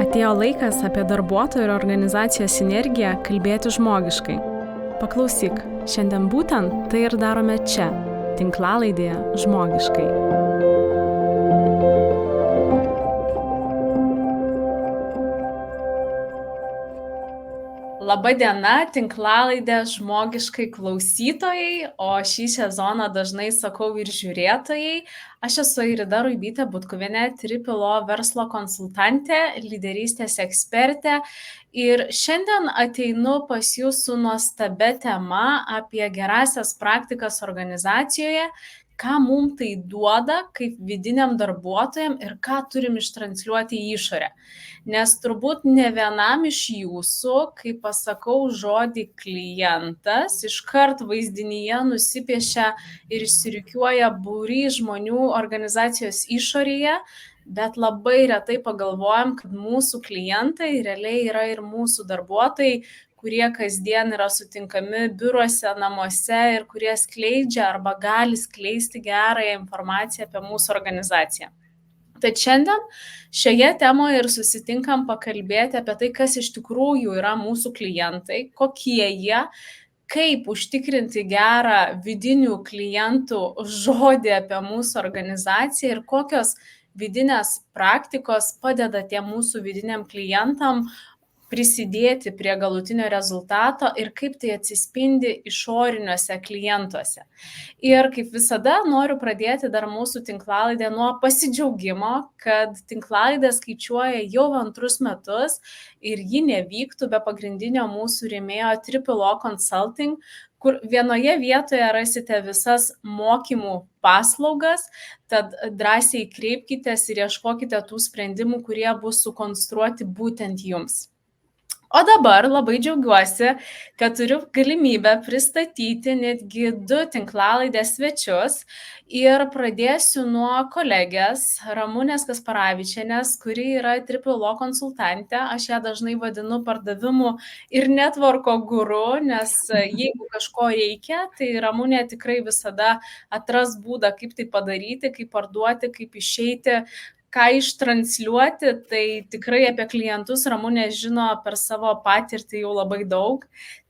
Atėjo laikas apie darbuotojų ir organizacijos sinergiją kalbėti žmogiškai. Paklausyk, šiandien būtent tai ir darome čia, tinklalaidėje Žmogiškai. Labadiena, tinklalaidė Žmogiškai klausytojai, o šį sezoną dažnai sakau ir žiūrėtojai. Aš esu Airida Ruibytė Butkuvienė, Tripilo verslo konsultantė, lyderystės ekspertė ir šiandien ateinu pas jūs su nuostabia tema apie gerąsias praktikas organizacijoje, ką mums tai duoda kaip vidiniam darbuotojam ir ką turim ištransliuoti į išorę. Nes turbūt ne vienam iš jūsų, kai pasakau žodį klientas, iškart vaizdinyje nusipiešia ir išsirikiuoja būrys žmonių organizacijos išorėje, bet labai retai pagalvojam, kad mūsų klientai realiai yra ir mūsų darbuotojai, kurie kasdien yra sutinkami biuruose, namuose ir kurie skleidžia arba gali skleisti gerąją informaciją apie mūsų organizaciją. Tad šiandien šioje temoje ir susitinkam pakalbėti apie tai, kas iš tikrųjų yra mūsų klientai, kokie jie, kaip užtikrinti gerą vidinių klientų žodį apie mūsų organizaciją ir kokios vidinės praktikos padeda tiem mūsų vidiniam klientam prisidėti prie galutinio rezultato ir kaip tai atsispindi išoriniuose klientuose. Ir kaip visada noriu pradėti dar mūsų tinklalaidę nuo pasidžiaugimo, kad tinklalaidė skaičiuoja jau 2 metus ir ji nevyktų be pagrindinio mūsų rėmėjo Tripilo Consulting, kur vienoje vietoje rasite visas mokymų paslaugas, tad drąsiai kreipkitės ir ieškokite tų sprendimų, kurie bus sukonstruoti būtent jums. O dabar labai džiaugiuosi, kad turiu galimybę pristatyti netgi 2 tinklalaidės svečius ir pradėsiu nuo kolegės Ramunės Kasparavičienės, kuri yra Tripilo konsultantė. Aš ją dažnai vadinu pardavimų ir networko guru, nes jeigu kažko reikia, tai Ramunė tikrai visada atras būdą, kaip tai padaryti, kaip parduoti, kaip išeiti, ką ištransliuoti, tai tikrai apie klientus Ramunė žino per savo patirtį jau labai daug.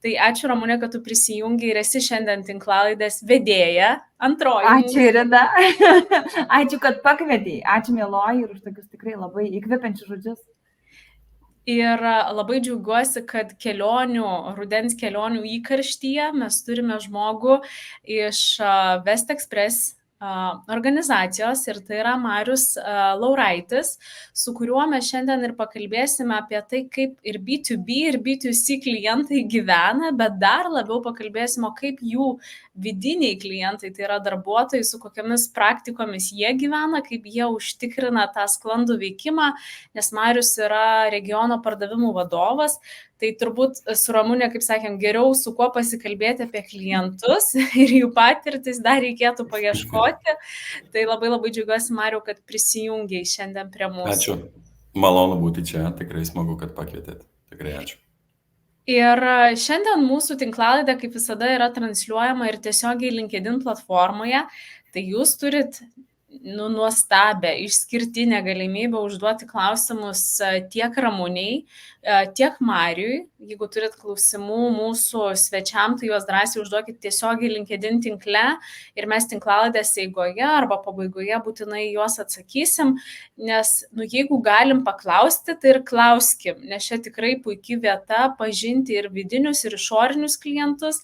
Tai ačiū Ramunė, kad tu prisijungi ir esi šiandien tinklalaidės vedėja. Antroji. Ačiū Irida. Ačiū, kad pakvietei. Ačiū mieloji ir už tokius tikrai labai įkvepiančius žodžius. Ir labai džiaugiuosi, kad rudens kelionių įkarštyje mes turime žmogų iš West Express organizacijos ir tai yra Marius Lauraitis, su kuriuo mes šiandien ir pakalbėsime apie tai, kaip ir B2B ir B2C klientai gyvena, bet dar labiau pakalbėsime, kaip jų vidiniai klientai, tai yra darbuotojai, su kokiamis praktikomis jie gyvena, kaip jie užtikrina tą sklandų veikimą, nes Marius yra regiono pardavimų vadovas. Tai turbūt su Ramunė, kaip sakėm, geriau su kuo pasikalbėti apie klientus ir jų patirtis dar reikėtų paieškoti. Tai labai džiaugiuosi, Mariau, kad prisijungiai šiandien prie mūsų. Ačiū. Malonu būti čia. Tikrai smagu, kad pakvietėt. Tikrai ačiū. Ir šiandien mūsų tinklalaidė, kaip visada, yra transliuojama ir tiesiogiai LinkedIn platformoje. Tai jūs turit nuostabę, išskirtinę galimybę užduoti klausimus tiek Ramuniai, tiek Mariui. Jeigu turit klausimų mūsų svečiam, tai juos drąsiai užduokit tiesiogiai LinkedIn tinkle ir mes tinklalaidės eigoje arba pabaigoje būtinai juos atsakysim, nes jeigu galim paklausti, tai ir klauskim, nes čia tikrai puikia vieta pažinti ir vidinius, ir išorinius klientus,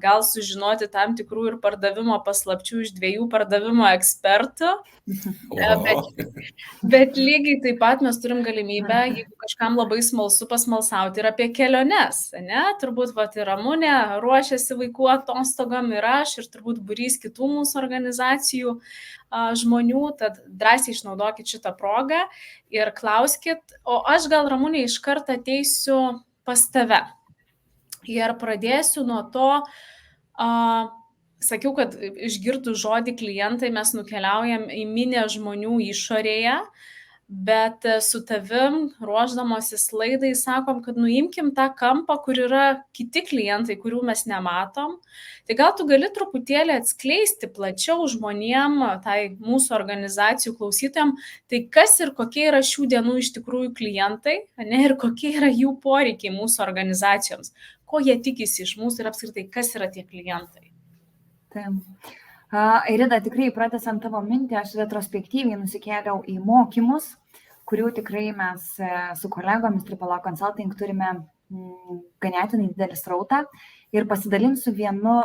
gal sužinoti tam tikrų ir pardavimo paslapčių iš 2 pardavimo ekspertų. Bet lygiai taip pat mes turim galimybę, jeigu kažkam labai smalsu pasmalsauti ir apie keliones, ne? Turbūt ir Ramunė ruošiasi vaikų atostogom ir aš, ir turbūt būrys kitų mūsų organizacijų žmonių, tad drąsiai išnaudokit šitą progą ir klauskit, o aš gal Ramunė iš karto ateisiu pas tave. Ir pradėsiu nuo to, sakiau, kad išgirdus žodį klientai mes nukeliaujam į minią žmonių išorėje, bet su tavim ruošdamosis laidai sakom, kad nuimkim tą kampą, kur yra kiti klientai, kurių mes nematom. Tai gal tu gali truputėlį atskleisti plačiau žmonėm, tai mūsų organizacijų klausytojam, tai kas ir kokie yra šių dienų iš tikrųjų klientai, ne, ir kokie yra jų poreikiai mūsų organizacijoms, ko jie tikisi iš mūsų ir apskritai, kas yra tie klientai. Taip. Irida, tikrai pratęsant tavo mintį, aš retrospektyviai nusikėliau į mokymus, kurių tikrai mes su kolegomis AAA Consulting turime ganėtinai didelį srautą, ir pasidalinsiu vienu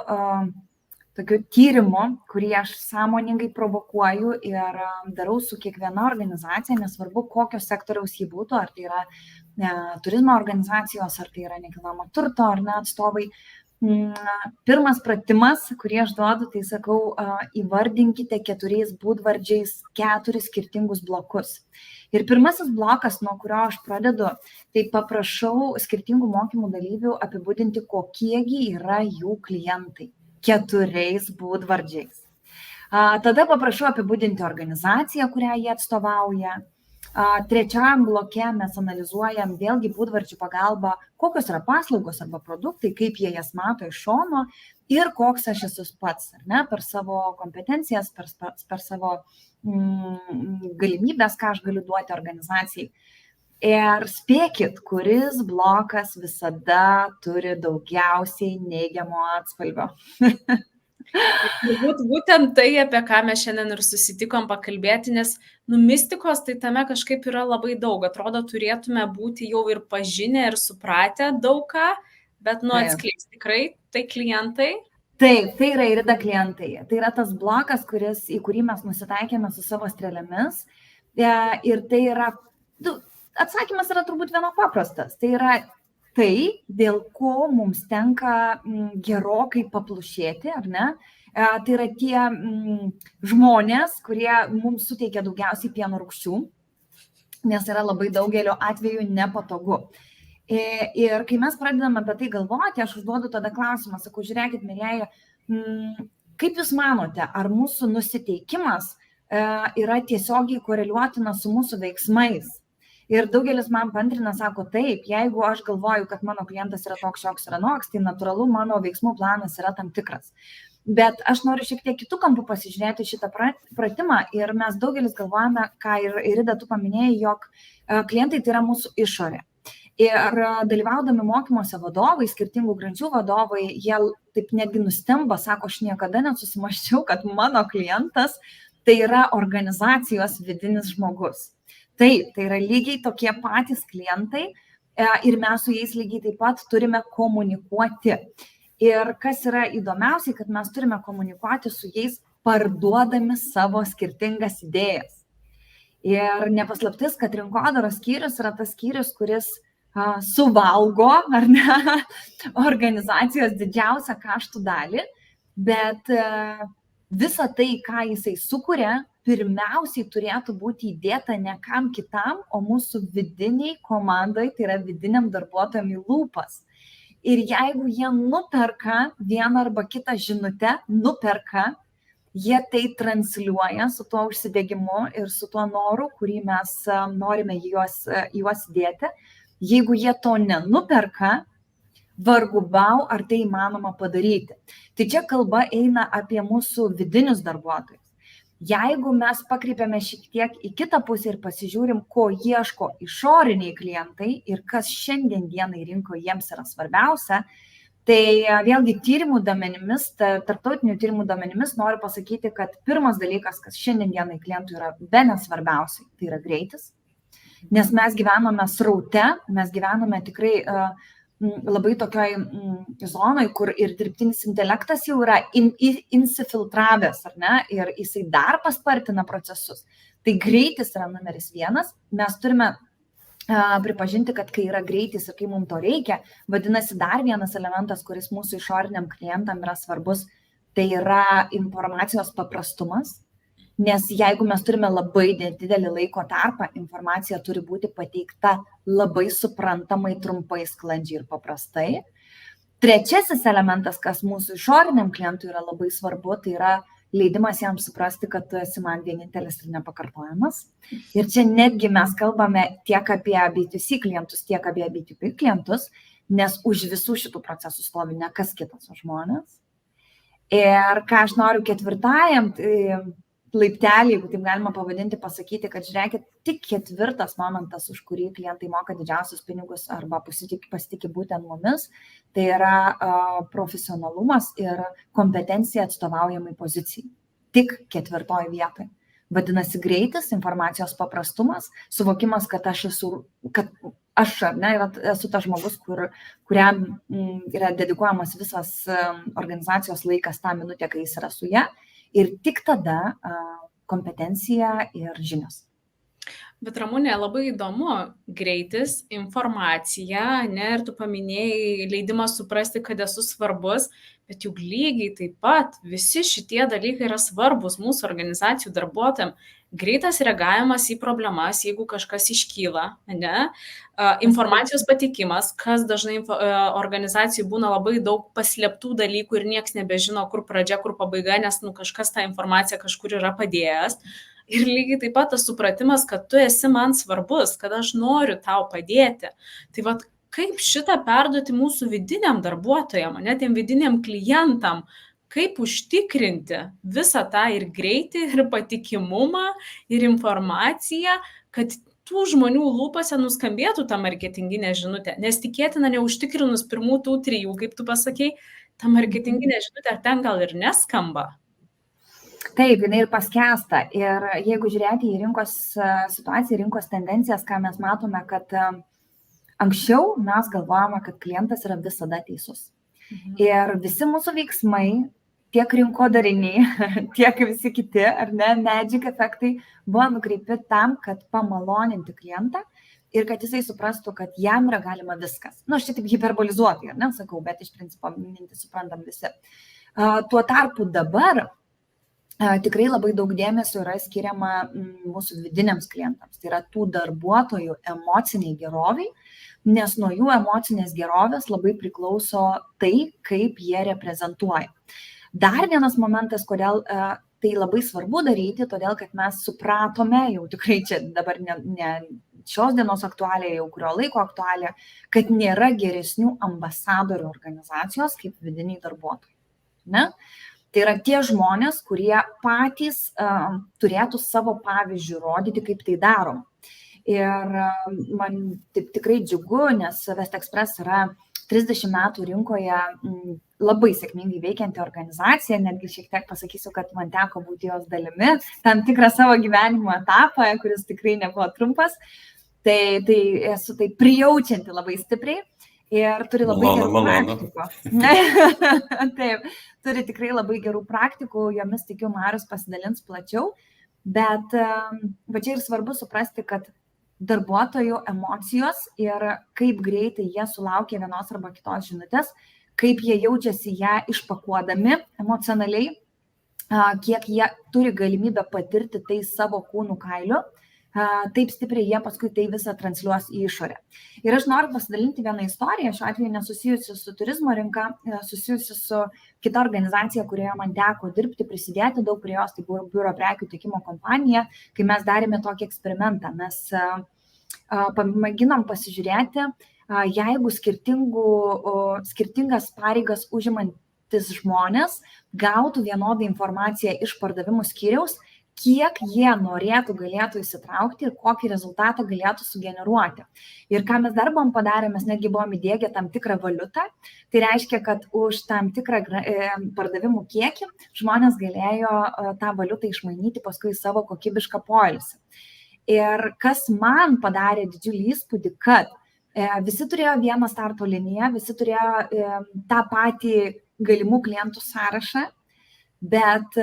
tokiu tyrimu, kurį aš sąmoningai provokuoju ir darau su kiekviena organizacija, nesvarbu kokio sektoriaus jį būtų, ar tai yra turizmo organizacijos, ar tai yra nekilnojamo turto ar ne atstovai. Pirmas pratimas, kurį aš duodu, tai sakau, įvardinkite 4 būdvardžiais 4 skirtingus blokus. Ir pirmasis blokas, nuo kurio aš pradedu, tai paprašau skirtingų mokymų dalyvių apibūdinti, kokiegi yra jų klientai 4 būdvardžiais. Tada paprašau apibūdinti organizaciją, kurią jie atstovauja. Trečiam bloke mes analizuojam vėlgi būdvardžių pagalba, kokios yra paslaugos arba produktai, kaip jie jas mato iš šono ir koks aš esu pats, ar ne, per savo kompetencijas, per savo galimybės, ką aš galiu duoti organizacijai. Ir spėkit, kuris blokas visada turi daugiausiai neigiamo atspalvio. Būtent tai, apie ką mes šiandien ir susitikom pakalbėti, nes mistikos tai tame kažkaip yra labai daug. Atrodo, turėtume būti jau ir pažinę ir supratę daug ką, bet atskleis tikrai tai klientai. Taip, tai yra Irida klientai. Tai yra tas blokas, į kurį mes nusitaikėme su savo strėlėmis. Ir tai yra, atsakymas yra turbūt vieno paprastas. Tai yra tai, dėl ko mums tenka gerokai paplušėti, ar ne? Tai yra tie žmonės, kurie mums suteikia daugiausiai pieno rūgščių, nes yra labai daugelio atveju nepatogu. Ir kai mes pradedame apie tai galvoti, aš užduodu tada klausimą, sakau, žiūrėkit, mėlyjeji, kaip jūs manote, ar mūsų nusiteikimas yra tiesiogiai koreliuotinas su mūsų veiksmais? Ir daugelis man paantrina, sako, taip, jeigu aš galvoju, kad mano klientas yra toks, šioks ir anoks, tai natūralu, mano veiksmų planas yra tam tikras. Bet aš noriu šiek tiek kitų kampų pasižiūrėti šitą pratimą ir mes daugelis galvojame, ką ir Irida tu paminėjai, jog klientai tai yra mūsų išorė. Ir dalyvaudami mokymuose vadovai, skirtingų grandžių vadovai, jie taip netgi nustemba, sako, aš niekada nesusimaščiau, kad mano klientas tai yra organizacijos vidinis žmogus. Taip, tai yra lygiai tokie patys klientai ir mes su jais lygiai taip pat turime komunikuoti. Ir kas yra įdomiausiai, kad mes turime komunikuoti su jais parduodami savo skirtingas idėjas. Ir nepaslaptis, kad rinkodaros skyrius yra tas skyrius, kuris suvalgo, ar ne, organizacijos didžiausią kaštų dalį, bet visa tai, ką jisai sukuria, pirmiausiai turėtų būti įdėta ne kam kitam, o mūsų vidiniai komandai, tai yra vidiniam darbuotojam į lūpas. Ir jeigu jie nuperka vieną arba kitą žinutę, jie tai transliuoja su tuo užsidegimu ir su tuo noru, kurį mes norime juos dėti. Jeigu jie to nenuperka, vargu bau, ar tai įmanoma padaryti. Tai čia kalba eina apie mūsų vidinius darbuotojus. Jeigu mes pakreipiame šiek tiek į kitą pusę ir pasižiūrim, ko ieško išoriniai klientai ir kas šiandien dienai rinkoje jiems yra svarbiausia, tai vėlgi tyrimų duomenimis, tarptautinių tyrimų duomenimis noriu pasakyti, kad pirmas dalykas, kas šiandien dienai klientų yra bene svarbiausiai, tai yra greitis. Nes mes gyvename sraute, mes gyvename tikrai labai tokioj zonoj, kur ir dirbtinis intelektas jau yra insifiltravęs, ar ne, ir jisai dar paspartina procesus. Tai greitis yra numeris 1. Mes turime pripažinti, kad kai yra greitis ir kai mums to reikia, vadinasi dar vienas elementas, kuris mūsų išoriniam klientam yra svarbus, tai yra informacijos paprastumas. Nes jeigu mes turime labai didelį laiko tarpą, informacija turi būti pateikta labai suprantamai, trumpai, sklandžiai ir paprastai. Trečiasis elementas, kas mūsų išoriniam klientui yra labai svarbu, tai yra leidimas jam suprasti, kad tu esi man vienintelis ir nepakartojamas. Ir čia netgi mes kalbame tiek apie B2C klientus, tiek apie B2B klientus, nes už visų šitų procesų stovi ne kas kitas, o žmonės. Ir ką aš noriu ketvirtajam laiptelį, jeigu taip galima pavadinti, pasakyti, kad žiūrėkit, tik ketvirtas momentas, už kurį klientai moka didžiausius pinigus arba pasitikė būtent mumis, tai yra profesionalumas ir kompetencija atstovaujamai pozicijai. Tik ketvirtoje vietoje. Vadinasi, greitis, informacijos paprastumas, suvokimas, kad aš esu tas žmogus, kuriam yra dedikuojamas visas organizacijos laikas tą minutę, kai jis yra su ja. Ir tik tada kompetencija ir žinios. Bet Ramunė, labai įdomu, greitis, informacija, ne, ir tu paminėjai leidimą suprasti, kad esu svarbus, bet juk lygiai taip pat visi šitie dalykai yra svarbus mūsų organizacijų darbuotojams. Greitas reagavimas į problemas, jeigu kažkas iškyla, ne, informacijos patikimas, kas dažnai organizacijų būna labai daug paslėptų dalykų ir nieks nebežino, kur pradžia, kur pabaiga, nes kažkas tą informaciją kažkur yra padėjęs. Ir lygiai taip pat tas supratimas, kad tu esi man svarbus, kad aš noriu tau padėti. Tai vat, kaip šitą perduoti mūsų vidiniam darbuotojam, ne, tiem vidiniam klientam, kaip užtikrinti visą tą ir greitį, ir patikimumą, ir informaciją, kad tų žmonių lūpose nuskambėtų tą marketinginę žinutę. Nes tikėtina neužtikrinus pirmų tų 3, kaip tu pasakei, ta marketinginė žinutė ten gal ir neskamba. Taip, jinai ir paskęsta. Ir jeigu žiūrėti į rinkos situaciją, rinkos tendencijas, ką mes matome, kad anksčiau mes galvojame, kad klientas yra visada teisus. Ir visi mūsų veiksmai, tiek rinkodariniai, tiek visi kiti, ar ne, magic efektai buvo nukreipti tam, kad pamaloninti klientą ir kad jisai suprastų, kad jam yra galima viskas. Aš čia taip hiperbolizuotai, ar ne, sakau, bet iš principo mintį suprantam visi. Tuo tarpu dabar tikrai labai daug dėmesio yra skiriama mūsų vidiniams klientams. Tai yra tų darbuotojų emociniai geroviai, nes nuo jų emocinės gerovės labai priklauso tai, kaip jie reprezentuoja. Dar vienas momentas, kodėl tai labai svarbu daryti, todėl kad mes supratome, jau tikrai čia dabar ne šios dienos aktualija, jau kurio laiko aktualija, kad nėra geresnių ambasadorių organizacijos kaip vidiniai darbuotojai. Ne? Tai yra tie žmonės, kurie patys turėtų savo pavyzdžių rodyti, kaip tai darom. Ir man tikrai džiugu, nes West Express yra 30 metų rinkoje labai sėkmingai veikianti organizacija, netgi šiek tiek pasakysiu, kad man teko būti jos dalimi, tam tikrą savo gyvenimo etapą, kuris tikrai nebuvo trumpas, tai esu tai prijaučianti labai stipriai ir turi labai gerų praktikų. Taip, turi tikrai labai gerų praktikų, jomis tikiu Marius pasidalins plačiau, bet va čia ir svarbu suprasti, kad darbuotojų emocijos ir kaip greitai jie sulaukia vienos arba kitos žinutės, kaip jie jaučiasi ją išpakuodami emocionaliai, kiek jie turi galimybę patirti tai savo kūnų kailiu, taip stipriai jie paskui tai visą transliuos į išorę. Ir aš noriu pasidalinti vieną istoriją, šiuo atveju nesusijusi su turizmo rinka, susijusi su kita organizacija, kurioje man teko dirbti, prisidėti daug prie jos, tai buvo biuro prekių tiekimo kompanija, kai mes darėme tokį eksperimentą. Mes pamėginom pasižiūrėti, jeigu skirtingas pareigas užimantis žmonės gautų vienodą informaciją iš pardavimų skyriaus, kiek jie galėtų įsitraukti ir kokį rezultatą galėtų sugeneruoti. Ir ką mes dar buvom padarę, mes netgi buvom įdiegę tam tikrą valiutą, tai reiškia, kad už tam tikrą pardavimų kiekį žmonės galėjo tą valiutą išmainyti paskui savo kokybišką poilsį. Ir kas man padarė didžiulį įspūdį, kad visi turėjo vieną starto liniją, visi turėjo tą patį galimų klientų sąrašą, bet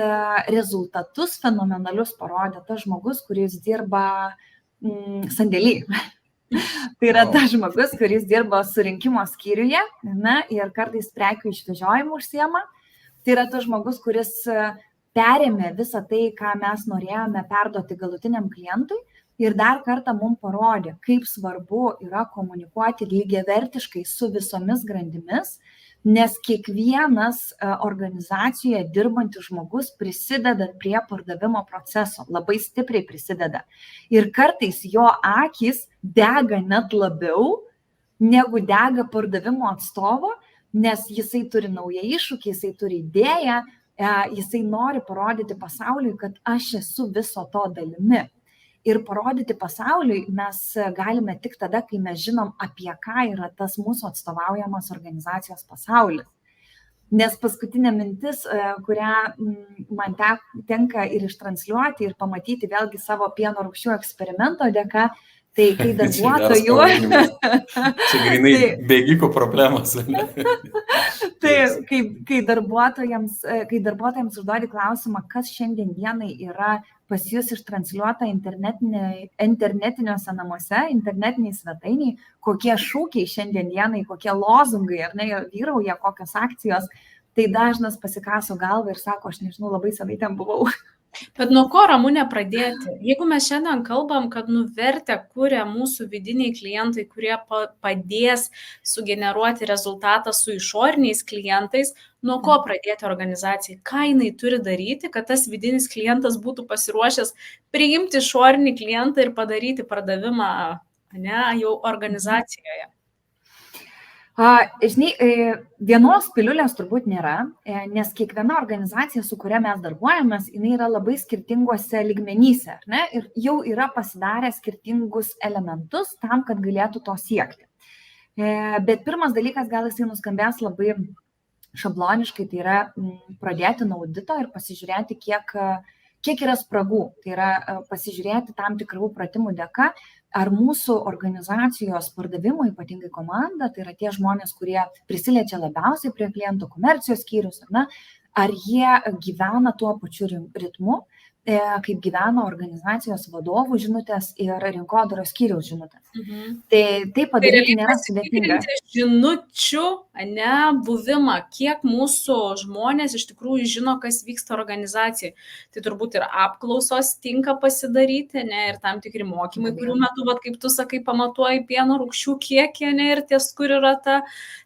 rezultatus fenomenalius parodė tas žmogus, kuris dirba sandėly. Tai yra tas žmogus, kuris dirba surinkimo skyriuje, ne, ir kartais prekių išvežiojimų užsiema. Tai yra tas žmogus, kuris perėmė visą tai, ką mes norėjome perduoti galutiniam klientui ir dar kartą mums parodė, kaip svarbu yra komunikuoti lygiavertiškai su visomis grandimis, nes kiekvienas organizacijoje dirbantis žmogus prisideda prie pardavimo proceso, labai stipriai prisideda. Ir kartais jo akys dega net labiau, negu dega pardavimo atstovo, nes jisai turi naują iššūkį, jisai turi idėją, jisai nori parodyti pasauliui, kad aš esu viso to dalimi. Ir parodyti pasauliui mes galime tik tada, kai mes žinom, apie ką yra tas mūsų atstovaujamas organizacijos pasaulis. Nes paskutinė mintis, kurią man tenka ir ištransliuoti ir pamatyti vėlgi savo pieno rūgščių eksperimento dėka, tai kai darbuotojų... Čia grinai bėgikų problemos. Tai kai darbuotojams užduodi klausimą, kas šiandien dienai yra pas jūs ištransliuota internetiniuose namuose, internetiniai svetainiai, kokie šūkiai šiandien dienai, kokie lozungai, ar ne, vyrauja, kokios akcijos, tai dažnas pasikaso galvą ir sako, aš nežinau, labai senai ten buvau. Bet nuo ko, Ramūne, pradėti? Jeigu mes šiandien kalbam, kad vertę kuria mūsų vidiniai klientai, kurie padės sugeneruoti rezultatą su išoriniais klientais, nuo ko pradėti organizacijai? Ką jinai turi daryti, kad tas vidinis klientas būtų pasiruošęs priimti išorinį klientą ir padaryti pardavimą, ne, jau organizacijoje? Žinai, vienos piliulės turbūt nėra, nes kiekviena organizacija, su kuria mes darbuojamės, jinai yra labai skirtinguose lygmenyse, ar ne? Ir jau yra pasidarę skirtingus elementus tam, kad galėtų to siekti. Bet pirmas dalykas, gal jisai nuskambės labai šabloniškai, tai yra pradėti nuo audito ir pasižiūrėti, kiek yra spragų. Tai yra pasižiūrėti tam tikrų pratimų dėka, ar mūsų organizacijos pardavimo, ypatingai komanda, tai yra tie žmonės, kurie prisiliečia labiausiai prie klientų, komercijos skyrius, ar jie gyvena tuo pačiu ritmu, kaip gyvena organizacijos vadovų žinutės ir rinkodaros skyriaus žinutės. Tai padaryti nėra sudėtinga. Žinučių, ne, buvimą, kiek mūsų žmonės iš tikrųjų žino, kas vyksta organizacijai. Tai turbūt ir apklausos tinka pasidaryti, ne, ir tam tikri mokymai, kurių metu, kaip tu sakai, pamatuoji pieno rūgščių kiekį, ne, ir ties, kur yra ta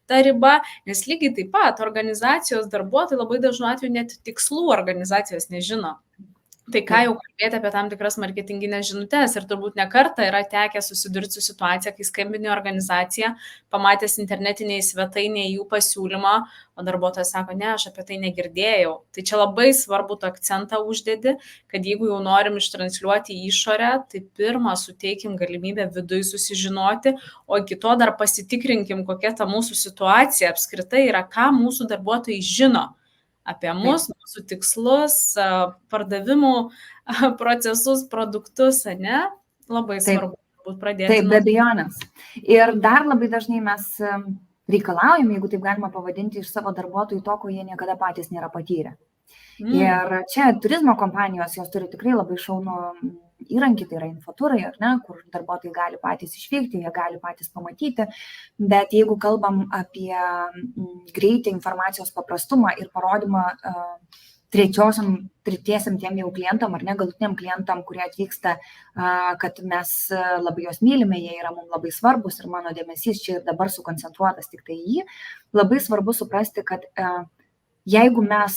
riba, nes lygiai taip pat organizacijos darbuotojai labai dažnu atveju net tikslų organizacijos nežino. Tai ką jau kalbėti apie tam tikras marketinginės žinutės ir turbūt ne kartą yra tekę susidurti su situacija, kai skambini organizaciją, pamatęs internetinėje svetainėje jų pasiūlymą, o darbuotojas sako, ne, aš apie tai negirdėjau. Tai čia labai svarbu tą akcentą uždėti, kad jeigu jau norim ištransliuoti į išorę, tai pirmą suteikim galimybę viduje susižinoti, o iki to dar pasitikrinkim, kokia ta mūsų situacija apskritai yra, ką mūsų darbuotojai žino apie mus, mūsų tikslus, pardavimų procesus, produktus, ne? Labai svarbu būtų pradėti. Taip, be abejonės. Ir dar labai dažnai mes reikalaujam, jeigu taip galima pavadinti, iš savo darbuotojų to, ko jie niekada patys nėra patyrę. Ir čia turizmo kompanijos, jos turi tikrai labai šaunų įrankį, tai yra infotūrai, ar ne, kur darbuotojai gali patys išvykti, jie gali patys pamatyti, bet jeigu kalbam apie greitį, informacijos paprastumą ir parodymą tretiesiam tiem jau klientam, ar ne, galutiniam klientam, kurie atvyksta, kad mes labai juos mylime, jie yra mums labai svarbus ir mano dėmesys čia ir dabar sukoncentruotas tik tai jį, labai svarbu suprasti, kad jeigu mes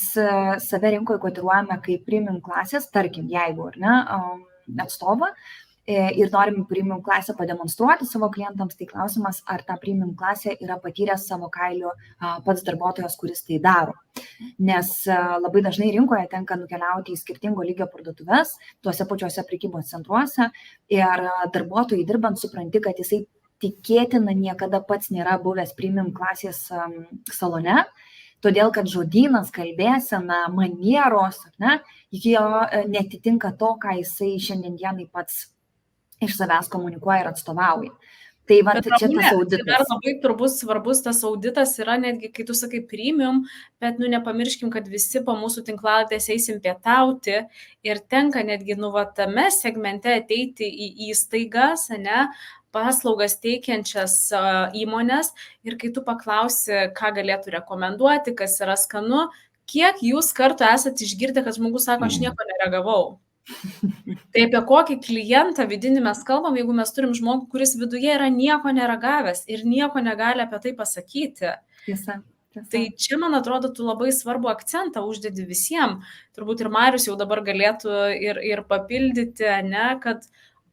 save rinkoje kotiruojame kaip premium klasės, tarkim, jeigu, ar ne, atstovą ir norim premium klasę pademonstruoti savo klientams, tai klausimas, ar ta premium klasė yra patyręs savo kailiu pats darbuotojas, kuris tai daro. Nes labai dažnai rinkoje tenka nukeliauti į skirtingo lygio parduotuves, tuose pačiuose prekybos centruose ir darbuotojai dirbant supranti, kad jisai tikėtina niekada pats nėra buvęs premium klasės salone, todėl kad žodynas, kalbėsena, manieros, ne, jo netitinka to, ką jisai šiandien dienai pats iš savęs komunikuoja ir atstovauja. Tai va, čia tas auditas. Dar labai turbūt svarbus tas auditas yra netgi, kai tu sakai premium, bet nepamirškim, kad visi po mūsų tinklaladės eisim pietauti ir tenka netgi tame segmente ateiti į įstaigas, ne, paslaugas teikiančias įmonės ir kai tu paklausi, ką galėtų rekomenduoti, kas yra skanu, kiek jūs kartu esate išgirdę, kad žmogus sako, aš nieko nereagavau. Tai apie kokį klientą vidinį mes kalbam, jeigu mes turim žmogų, kuris viduje yra nieko neragavęs ir nieko negali apie tai pasakyti. Tiesa. Tai čia, man atrodo, tu labai svarbu akcentą uždedi visiems. Turbūt ir Marius jau dabar galėtų ir papildyti, ne, kad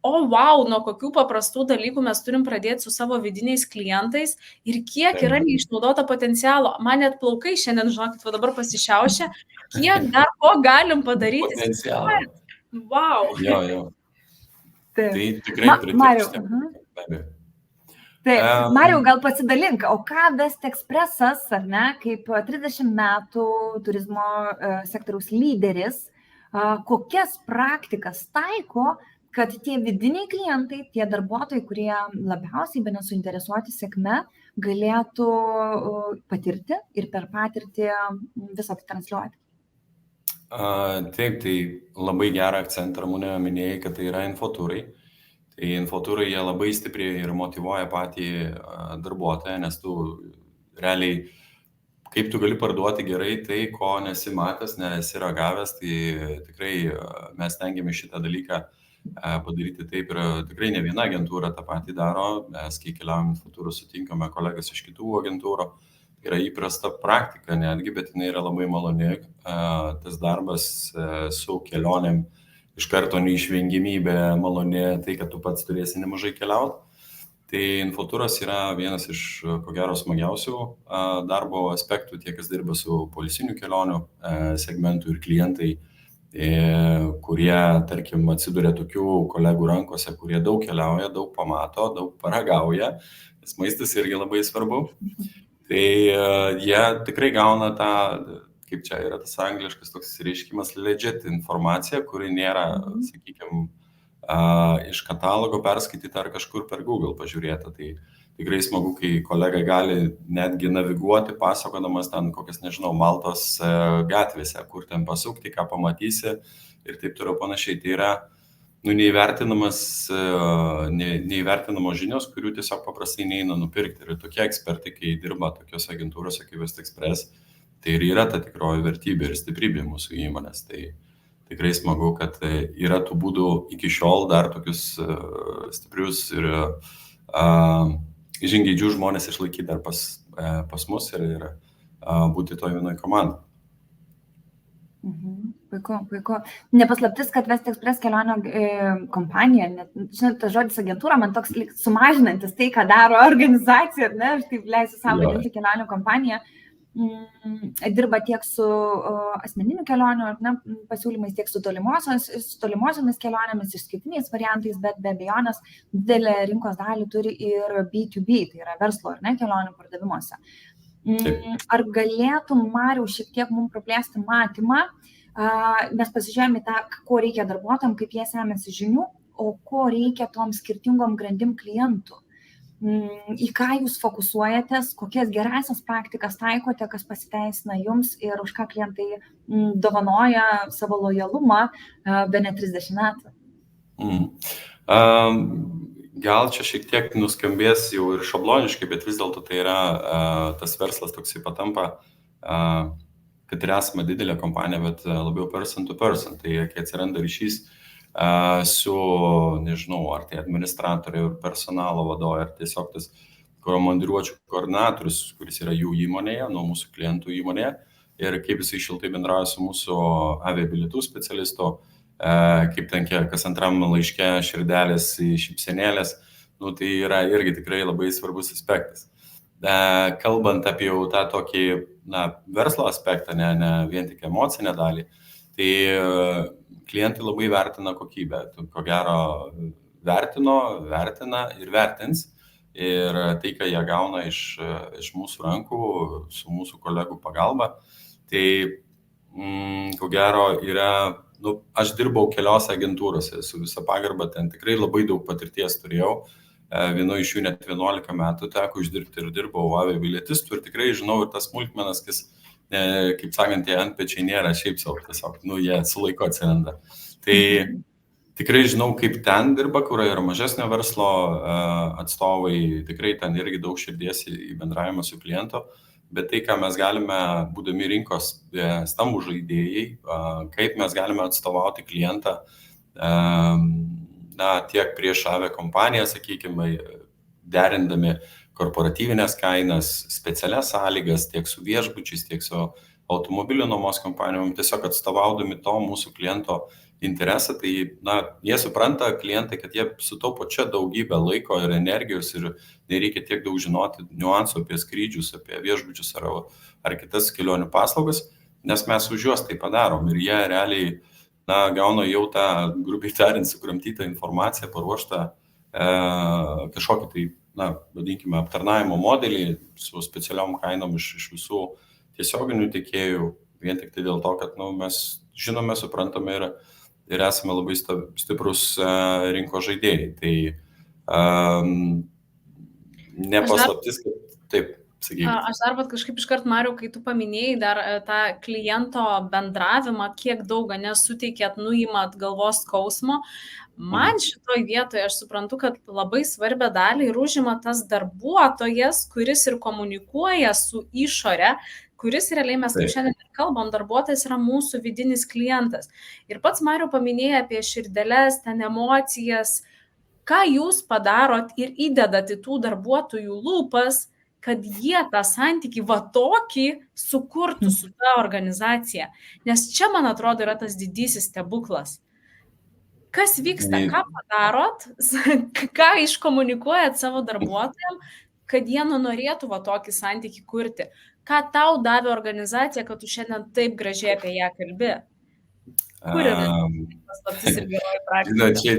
wow, nuo kokių paprastų dalykų mes turim pradėti su savo vidiniais klientais ir kiek yra neišnaudota potencialo. Man net plaukai šiandien, žinokit, va dabar pasišiaušia, kiek dar ko galim padaryti. Potencialą. Wow. Jo. Tai tikrai pritariu. Taip, Mariau, gal pasidalink, o ką Vest Expressas, ar ne, kaip 30 metų turizmo sektoriaus lyderis, kokias praktikas taiko, kad tie vidiniai klientai, tie darbuotojai, kurie labiausiai bene suinteresuoti sėkme, galėtų patirti ir per patirtį visą tai transliuoti? Taip, tai labai gerą akcentą Ramunė minėjai, kad tai yra infotūrai. Tai infotūrai jie labai stipriai ir motyvuoja patį darbuotoją, nes tu realiai, kaip tu gali parduoti gerai tai, ko nesi matęs, nesi ragavęs, tai tikrai mes tengiame šitą dalyką padaryti taip ir tikrai ne viena agentūra tą patį daro, mes kai keliaujame infotūrų sutinkame kolegas iš kitų agentūrų, yra įprasta praktika netgi, bet jinai yra labai maloni, tas darbas su kelionėm iš karto neišvengiamybė malonė tai, kad tu pats turėsi nemažai keliauti. Tai infotūros yra vienas iš, ko gero, smagiausių darbo aspektų, tie, kas dirba su poilsinių kelionių segmentų ir klientai, kurie, tarkim, atsiduria tokių kolegų rankose, kurie daug keliauja, daug pamato, daug paragauja, nes maistas irgi labai svarbu. Tai jie tikrai gauna tą, kaip čia yra tas angliškas toks reiškimas, legit informacija, kuri nėra, sakykime, iš katalogo perskaityta ar kažkur per Google pažiūrėta. Tai tikrai smagu, kai kolega gali netgi naviguoti, pasakodamas ten kokias, nežinau, Maltos gatvėse, kur ten pasukti, ką pamatysi ir taip toliau panašiai. Tai yra neįvertinamos žinios, kurių tiesiog paprastai neina nupirkti. Ir tokie ekspertai, kai dirba tokios agentūros kaip Vest Express, tai ir yra ta tikroji vertybė ir stiprybė mūsų įmonės. Tai tikrai smagu, kad yra tų būdų iki šiol dar tokius stiprius ir žingeidžių žmonės išlaikyti dar pas mus ir būti toj vienoj komandai. Puiku. Nepaslaptis, kad Vest Express kelionių kompanija, žinot, tas žodis agentūra man toks sumažinantis tai, ką daro organizacija, ne, aš taip leisiu savo vadinti kelionių kompaniją. Dirba tiek su asmeninių kelionių pasiūlymais, tiek su tolimosiomis kelionėmis, išskirtiniais variantais, bet be abejonės didelę rinkos dalį turi ir B2B, tai yra verslo ar ne kelionių pardavimuose. Ar galėtum, Mariau, šiek tiek mums praplėsti matymą? Mes pasižiūrėjome tą, ko reikia darbuotojams, kaip jie semėsi žinių, o ko reikia tom skirtingom grandim klientų. Į ką jūs fokusuojatės, kokias gerasias praktikas taikote, kas pasiteisina jums ir už ką klientai dovanoja savo lojalumą bene 30 metų? Gal čia šiek tiek nuskambės jau ir šabloniškai, bet vis dėlto tai yra tas verslas toksai patampa, kad ir esame didelė kompanija, bet labiau person to person. Tai kai atsiranda ryšys su, nežinau, ar tai administratoriai ir personalo vadovai, ar tiesiog tas komandiruočių koordinatorius, kuris yra jų įmonėje, nuo mūsų klientų įmonėje, ir kaip jisai šiltai bendrauja su mūsų aviabilietų specialistu, kaip ten kas antram laiške širdelės šypsenėlės, tai yra irgi tikrai labai svarbus aspektas. Kalbant apie jau tą tokį verslo aspektą, ne vien tik emocinę dalį, tai klientai labai vertina kokybę. Ko gero vertina ir vertins. Ir tai, ką jie gauna iš mūsų rankų, su mūsų kolegų pagalba, tai ko gero yra, aš dirbau keliose agentūrose, su visa pagarba, ten tikrai labai daug patirties turėjau. Vieno iš jų net 11 metų teko išdirbti ir dirbau aviabilietistų ir tikrai žinau ir tas smulkmenas, kas, kaip sakant, tie antpečiai nėra šiaip savo, tiesiog, jie su laiku atsiranda. Tai tikrai žinau, kaip ten dirba, kur yra mažesnio verslo atstovai, tikrai ten irgi daug širdies į bendravimą su kliento, bet tai, ką mes galime, būdami rinkos stambų žaidėjai, kaip mes galime atstovauti klientą, tiek prieš aviakompaniją, sakykime, derindami korporatyvinės kainas, specialias sąlygas tiek su viešbučiais, tiek su automobilių nuomos kompanijom, tiesiog atstovaudami to mūsų kliento interesą, tai jie supranta klientai, kad jie sutaupo čia daugybę laiko ir energijos ir nereikia tiek daug žinoti niuansų apie skrydžius, apie viešbučius ar kitas kelionių paslaugas, nes mes už juos tai padarom ir jie realiai gauna jau tą, grubiai tariant, sukramtytą informaciją, paruoštą kažkokį tai, vadinkime, aptarnavimo modelį su specialiom kainom iš visų tiesioginių tiekėjų, vien tik tai dėl to, kad mes žinome, suprantame ir esame labai stiprus rinkos žaidėjai. Tai nepaslaptis, kad taip. Aš dar kažkaip iškart, Mariau, kai tu paminėjai dar tą kliento bendravimą, kiek daug nesuteikėt, nuimat galvos skausmo, man šitoj vietoje aš suprantu, kad labai svarbią dalį ir užima tas darbuotojas, kuris ir komunikuoja su išore, kuris realiai mes kaip šiandien kalbam, darbuotojas yra mūsų vidinis klientas. Ir pats, Mariau, paminėjai apie širdeles, ten emocijas, ką jūs padarot ir įdedat į tų darbuotojų lūpas, kad jie tą santykį tokį sukurtų su ta organizacija. Nes čia, man atrodo, yra tas didysis stebuklas. Kas vyksta, ką padarot, ką iškomunikuojat savo darbuotojams, kad jie norėtų tokį santykį kurti. Ką tau davė organizacija, kad tu šiandien taip gražiai apie ją kalbi? Kur yra paslaptis ir geroji praktika? Čia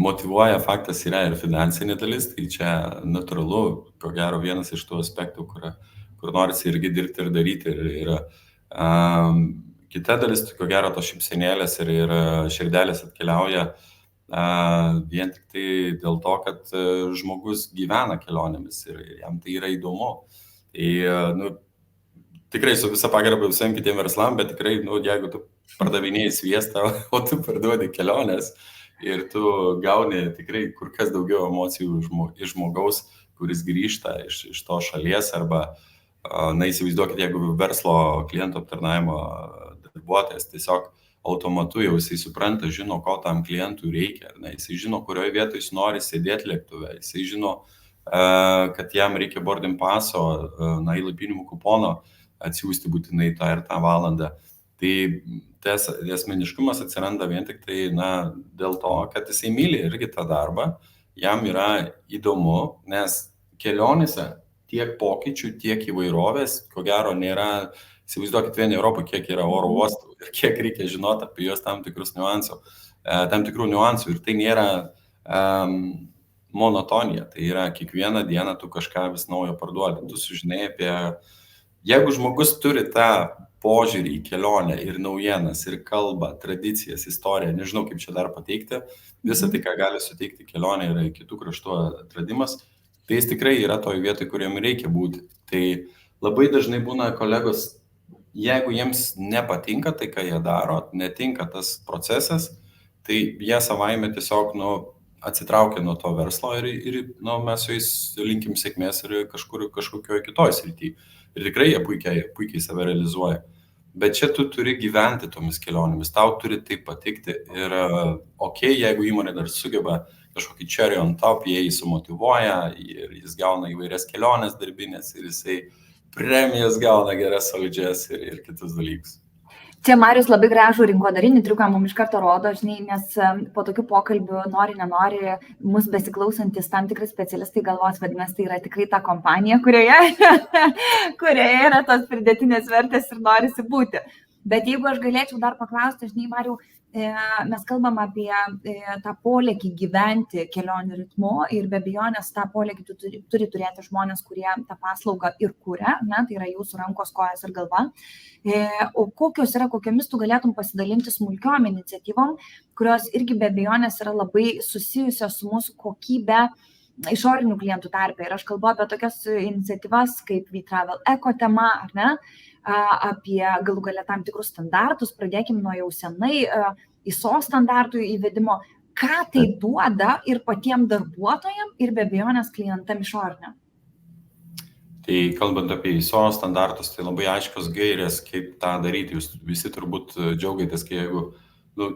motyvuoja faktas yra ir finansinė dalis, tai čia natūralu, ko gero vienas iš tų aspektų, kur norisi irgi dirbti ir daryti. Ir kita dalis, ko gero, tos šypsenėlės ir širdelės atkeliauja vien tik tai dėl to, kad žmogus gyvena kelionėmis ir jam tai yra įdomu. Tai, tikrai su visa pagarba visiems kitiem verslam, bet tikrai, jeigu tu pardavinėjai sviestą, o tu parduodi keliones ir tu gauni tikrai kur kas daugiau emocijų iš žmogaus, kuris grįžta iš to šalies arba, įsivaizduokit, jeigu verslo klientų aptarnavimo darbuotojas tiesiog automatu jau jisai supranta, žino, ko tam klientui reikia, jisai žino, kurioje vietoje jis nori sėdėti lėktuve, jisai žino, kad jam reikia boarding paso, įlaipinimų kupono atsiųsti būtinai tą ir tą valandą. Tai tas asmeniškumas atsiranda vien tik tai dėl to, kad jisai myli irgi tą darbą, jam yra įdomu, nes kelionėse tiek pokyčių, tiek įvairovės, ko gero nėra, įsivaizduokit vien Europoje, kiek yra oro uostų ir kiek reikia žinoti apie juos tam tikrų niuansų ir tai nėra monotonija, tai yra kiekvieną dieną tu kažką vis naujo parduodi, tu sužinai apie, jeigu žmogus turi tą požiūrį į kelionę ir naujienas, ir kalbą, tradicijas, istoriją, nežinau kaip čia dar pateikti, visą tai, ką gali suteikti kelionė ir kitų kraštų atradimas, tai jis tikrai yra toj vietoj, kur jam reikia būti. Tai labai dažnai būna kolegos, jeigu jiems nepatinka tai, ką jie daro, netinka tas procesas, tai jie savaime tiesiog atsitraukia nuo to verslo ir mes su jais linkim sėkmės ir kažkokioje kitoje srityje. Ir tikrai jie puikiai save realizuoja. Bet čia tu turi gyventi tomis kelionėmis, tau turi tai patikti. Ir jeigu įmonė dar sugeba kažkokį cherry on top, jie jį sumotyvuoja ir jis gauna įvairias kelionės darbinės ir jisai premijas gauna geras solidžias ir kitus dalykus. Čia Marius labai gražų rinkodarinį triuką mums iš karto rodo, nes po tokių pokalbių nori, mus besiklausantis tam tikri specialistai galvos, vadinasi, tai yra tikrai ta kompanija, kurioje yra tos pridėtinės vertės ir norisi būti. Bet jeigu aš galėčiau dar paklausti, Mariau, mes kalbam apie tą polėkį gyventi kelionių ritmu ir be abejonės tą polėkį turi turėti žmonės, kurie tą paslaugą ir kuria, tai yra jūsų rankos, kojas ir galva. O kokiomis tu galėtum pasidalinti smulkiom iniciatyvom, kurios irgi be abejonės yra labai susijusios su mūsų kokybė išorinių klientų tarpe. Ir aš kalbu apie tokias iniciatyvas kaip WeTravel Eco tema, ar ne? Apie galų galę tam tikrus standartus, pradėkime nuo jau senai ISO standartų įvedimo, ką tai duoda ir patiems darbuotojams ir be abejonės klientam išorinio. Tai kalbant apie ISO standartus, tai labai aiškios gairės, kaip tą daryti. Jūs visi turbūt džiaugiatės, kai jeigu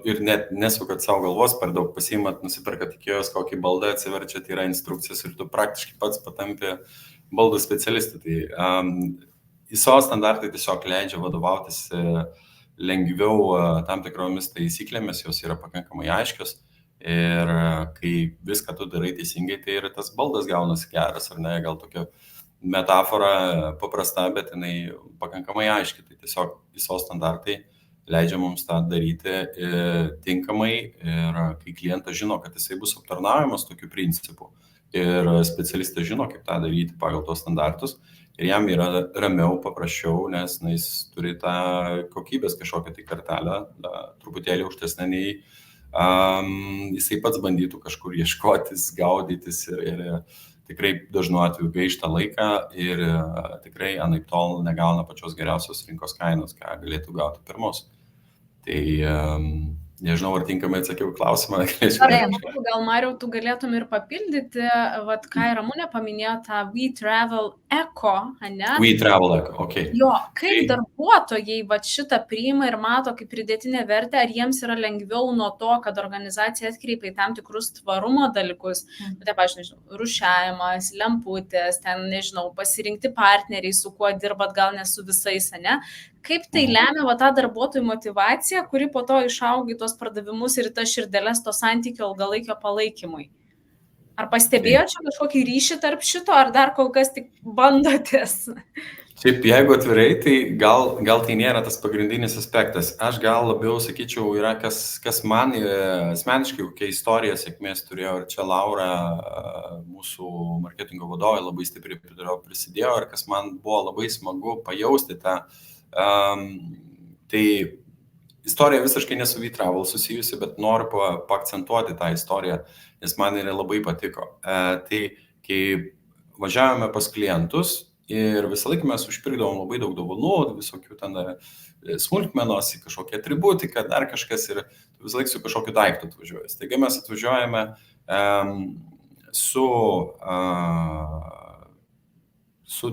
ir net nesukat savo galvos per daug, pasiimat, nusiperkat tikėjos kokį baldą, atsiverčiat, yra instrukcijas ir tu praktiškai pats patampi baldų specialistų. Tai ISO standartai tiesiog leidžia vadovautis lengviau tam tikromis taisyklėmis, jos yra pakankamai aiškios. Ir kai viską tu darai teisingai, tai ir tas baldas gaunasi geras, ar ne, gal tokia metafora paprasta, bet jinai pakankamai aiški. Tai tiesiog ISO standartai leidžia mums tą daryti tinkamai ir kai klientas žino, kad jisai bus aptarnaujamas tokiu principu ir specialistas žino, kaip tą daryti pagal tos standartus ir jam yra ramiau, paprasčiau, nes jis turi tą kokybės kažkokią tai kartelę, truputėlį aukštesnę nei jisai pats bandytų kažkur ieškotis, gaudytis ir tikrai dažnu atveju gaišta laiką ir tikrai anaiptol negauna pačios geriausios rinkos kainos, ką galėtų gauti per mus. Tai nežinau, ar tinkamai atsakiau klausimą. Gal, Mariau, tu galėtum ir papildyti, vat, ką Ramunė paminėjo, tą We Travel Eco, ne? We Travel Eco, ok. Jo, kaip darbuotojai vat, šitą priima ir mato kaip pridėtinę vertę, ar jiems yra lengviau nuo to, kad organizacija atkreipia į tam tikrus tvarumo dalykus, tai, pavyzdžiui, rūšiavimas, lemputės, ten, nežinau, pasirinkti partneriai, su kuo dirbat, gal ne su visais, ne? Kaip tai lemia va, tą darbuotojų motivaciją, kuri po to išaugia tos pardavimus ir tas širdeles to santykio ilgalaikio palaikymui? Ar pastebėjote čia kažkokį ryšį tarp šito, ar dar kol kas tik bandotės? Šiaip, jeigu atvirai, tai gal tai nėra tas pagrindinis aspektas. Aš gal labiau sakyčiau, yra kas man asmeniškai, kokia istorija sėkmės turėjo, ir čia Laura, mūsų marketingo vadovė, labai stipriai prisidėjo, ir kas man buvo labai smagu pajausti tą. Tai istorija visiškai nesu We Travel susijusi, bet noriu paakcentuoti tą istoriją, nes man ir labai patiko. Tai kai važiavome pas klientus ir visą laiką mes užpirkdavom labai daug dovanų, visokių ten smulkmenos, kažkokia atributika, dar kažkas, ir visą laiką su kažkokiu daiktu atvažiuoja. Taigi mes atvažiuojame su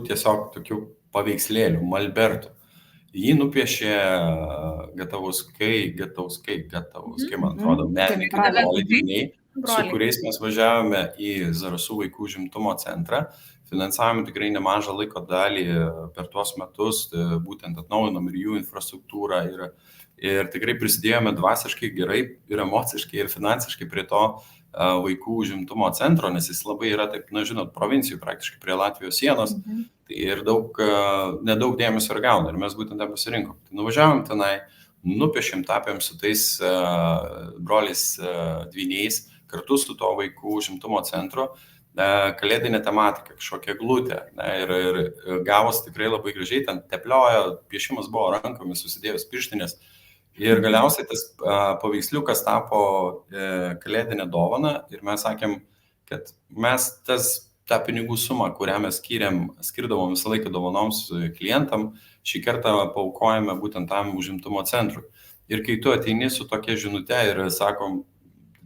tiesiog tokiu paveikslėliu, Malbertu. Jį nupiešė Gatauskai, man atrodo, menininkai, su kuriais mes važiavome į Zarasų vaikų užimtumo centrą. Finansavome tikrai nemažą laiko dalį per tuos metus, būtent atnaujinom ir jų infrastruktūrą ir tikrai prisidėjome dvasiškai gerai ir emociškai ir finansiškai prie to vaikų užimtumo centro, nes jis labai yra, taip, žinot, provincijų praktiškai prie Latvijos sienos. Ir nedaug dėmesio ir gauna, ir mes būtent tą pasirinkom. Tai nuvažiavom tenai, nupiešėm, tapėm su tais broliais dvyniais, kartu su to vaikų užimtumo centro, kalėdinė tematika, kažkokia glutė, ir gavos tikrai labai gražiai, ten tepliojo, piešimas buvo rankomis, susidėjus pirštinės, ir galiausiai tas paveiksliukas tapo kalėdinę dovaną, ir mes sakėm, kad mes tą pinigų sumą, kurią mes skirdavom visą laiką dovanoms klientam, šį kartą paaukojame būtent tam užimtumo centrui. Ir kai tu ateini su tokia žinute ir sakom,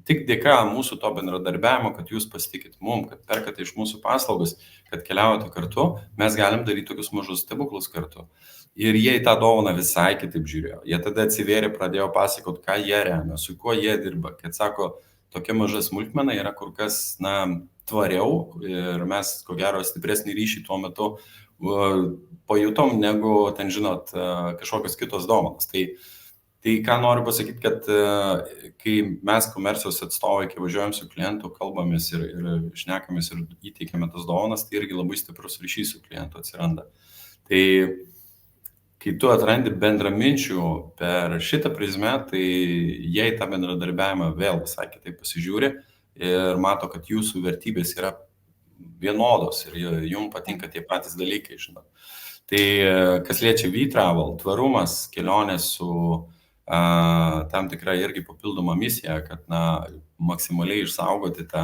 tik dėka mūsų to bendradarbiavimo, kad jūs pasitikit mum, kad perkate iš mūsų paslaugas, kad keliaujate kartu, mes galim daryti tokius mažus stebuklus kartu. Ir jie į tą dovaną visai kitaip žiūrėjo. Jie tada atsivėrė, pradėjo pasakoti, ką jie remia, su kuo jie dirba. Kad sako, tokia maža smulkmena yra kur kas, tvariau, ir mes, ko gero, stipresnį ryšį tuo metu pajutom, negu, ten, žinot, kažkokios kitos dovanos. Tai ką noriu pasakyti, kad kai mes komercijos atstovai, kai važiuojam su klientu, kalbamės ir šnekamės ir įteikiame tas dovanas, tai irgi labai stiprus ryšys su klientu atsiranda. Tai kai tu atrandi bendraminčių per šitą prizmę, tai jie į tą bendradarbiavimą vėl visai kitaip pasižiūri ir mato, kad jūsų vertybės yra vienodos ir jums patinka tie patys dalykai, žinot. Tai kas liečia We Travel, tvarumas, kelionės su tam tikra irgi papildoma misija, kad maksimaliai išsaugoti tą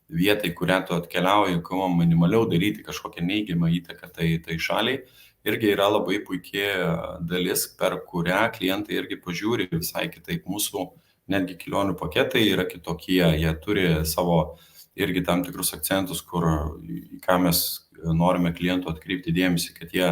vietą, į kurią tu atkeliauji, kuo minimaliau daryti kažkokią neigiamą įtaką tai šaliai, irgi yra labai puikia dalis, per kurią klientai irgi pažiūri visai kitaip. Mūsų netgi kelionių paketai yra kitokie, jie turi savo irgi tam tikrus akcentus, į ką mes norime klientų atkreipti dėmesį, kad jie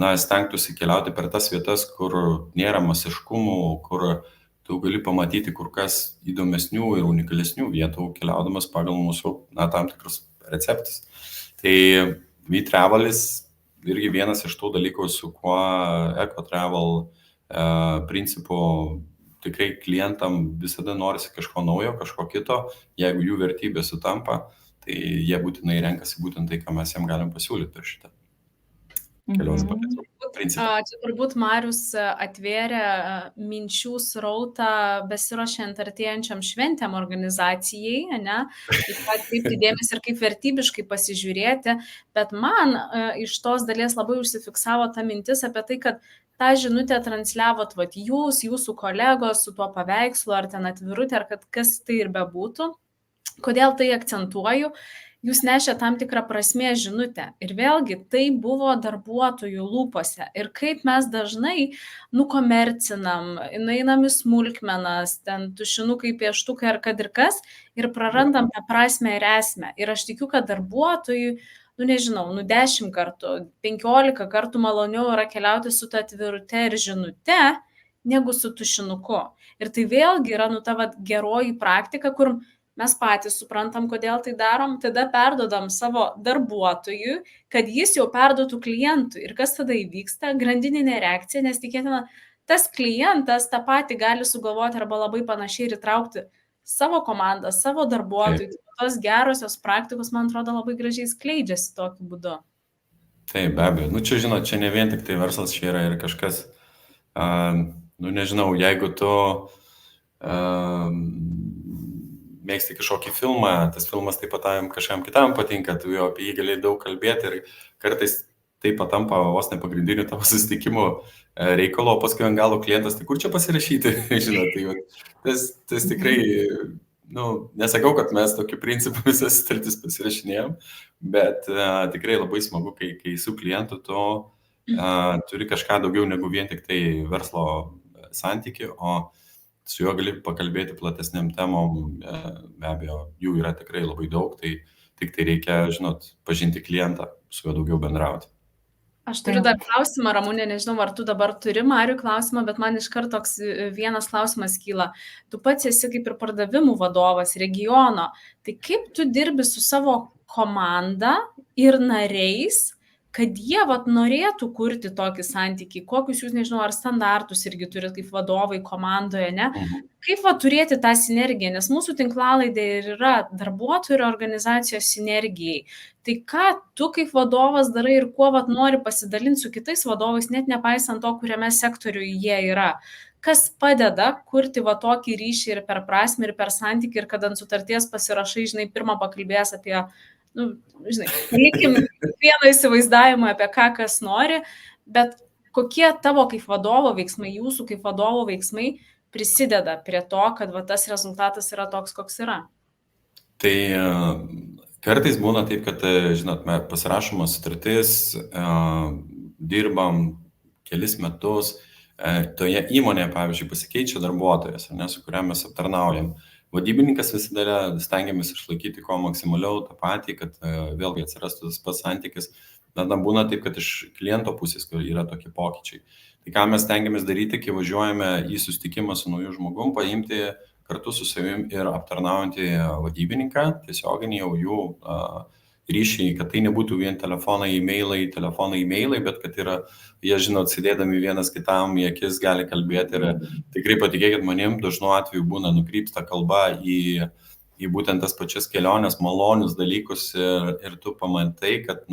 stengtųsi keliauti per tas vietas, kur nėra masiškumų, kur tu gali pamatyti kur kas įdomesnių ir unikalesnių vietų, keliaudamas pagal mūsų tam tikrus receptus. Tai WeTravelis irgi vienas iš tų dalykų, su kuo EcoTravel principu tikrai klientam visada norisi kažko naujo, kažko kito, jeigu jų vertybė sutampa, tai jie būtinai renkasi būtent tai, ką mes jiems galim pasiūlyti per šitą kelionių paketų principą. Čia turbūt Marius atvėrė minčių srautą besiruošiant artėjančiam šventėm organizacijai, ne? Taip pat kaip dėmesį ir kaip vertybiškai pasižiūrėti, bet man iš tos dalies labai užsifiksavo ta mintis apie tai, kad tą žinutę transliavot jūs, jūsų kolegos su tuo paveikslu, ar ten atvirutė, ar kad kas tai ir bebūtų. Kodėl tai akcentuoju? Jūs nešė tam tikrą prasmės žinutę. Ir vėlgi, tai buvo darbuotojų lūpose. Ir kaip mes dažnai nukomercinam, einam į smulkmenas, ten tušinukai, pieštukai ar kad ir kas, ir prarandam tą prasmę ir esmę. Ir aš tikiu, kad darbuotojui, 10 kartų, 15 kartų maloniau yra keliauti su ta atvirute ir žinute, negu su tušinuku. Ir tai vėlgi yra ta geroji praktika, kur mes patys suprantam, kodėl tai darom, tada perdodam savo darbuotojui, kad jis jau perduotų klientui. Ir kas tada įvyksta? Grandininė reakcija, nes tikėtina, tas klientas tą patį gali sugalvoti arba labai panašiai ir įtraukti savo komandą, savo darbuotojų. Tos gerosios praktikos, man atrodo, labai gražiai skleidžiasi tokiu būdu. Taip, be abejo. Čia, žinot, čia ne vien tik tai verslas, čia yra ir kažkas, nežinau, jeigu tu mėgsti kažkokį filmą, tas filmas taip pat kažkam kitam patinka, tu jo apie jį gali daug kalbėti ir kartais tai patampa vos ne pagrindiniu tavo susitikimo reikalo, paskui ant galo klientas, tai kur čia pasirašyti, žinot, tai tas tikrai, nesakau, kad mes tokiu principu visas sutartis pasirašinėjom, bet tikrai labai smagu, kai su klientu tu turi kažką daugiau negu vien tik tai verslo santykių, o su juo gali pakalbėti platesniam temom, be abejo, jų yra tikrai labai daug, tai tik tai reikia, žinot, pažinti klientą, su juo daugiau bendrauti. Aš turiu dar klausimą, Ramunė, nežinau, ar tu dabar turi Marių klausimą, bet man iškart toks vienas klausimas kyla. Tu pats esi kaip ir pardavimų vadovas regiono, tai kaip tu dirbi su savo komanda ir nariais, kad jie norėtų kurti tokį santykį, kokius jūs, nežinau, ar standartus irgi turit kaip vadovai komandoje, ne? Kaip turėti tą sinergiją, nes mūsų tinklalaidė ir yra darbuotojų ir organizacijos sinergijai. Tai ką tu kaip vadovas darai ir kuo nori pasidalinti su kitais vadovais, net nepaisant to, kuriame sektoriuje jie yra? Kas padeda kurti tokį ryšį ir per prasmę, ir per santykį, ir kad ant sutarties pasirašai, žinai, pirmą pakalbėjęs apie likim vieną įsivaizdavimą apie ką kas nori, bet kokie tavo kaip vadovo veiksmai, jūsų kaip vadovo veiksmai prisideda prie to, kad tas rezultatas yra toks, koks yra? Tai kartais būna taip, kad, žinot, pasirašoma sutartis, dirbam kelis metus, toje įmonėje, pavyzdžiui, pasikeičia darbuotojas, su kuriam mes aptarnaujam. Vadybininkas visada stengiamės išlaikyti kuo maksimaliau tą patį, kad vėlgi atsirastų tas pats santykis. Bet būna taip, kad iš kliento pusės yra tokie pokyčiai. Tai ką mes stengiamės daryti, kai važiuojame į susitikimą su nauju žmogum, paimti kartu su savim ir aptarnaujantį vadybininką, tiesioginį jau jų ryšiai, kad tai nebūtų vien telefonai, e-mailai, bet kad yra, jie, žinot, sėdėdami vienas kitam į akis gali kalbėti ir tikrai patikėkit manim, dažnu atveju būna nukrypsta kalba į būtent tas pačias kelionės, malonius dalykus ir tu pamatai, kad,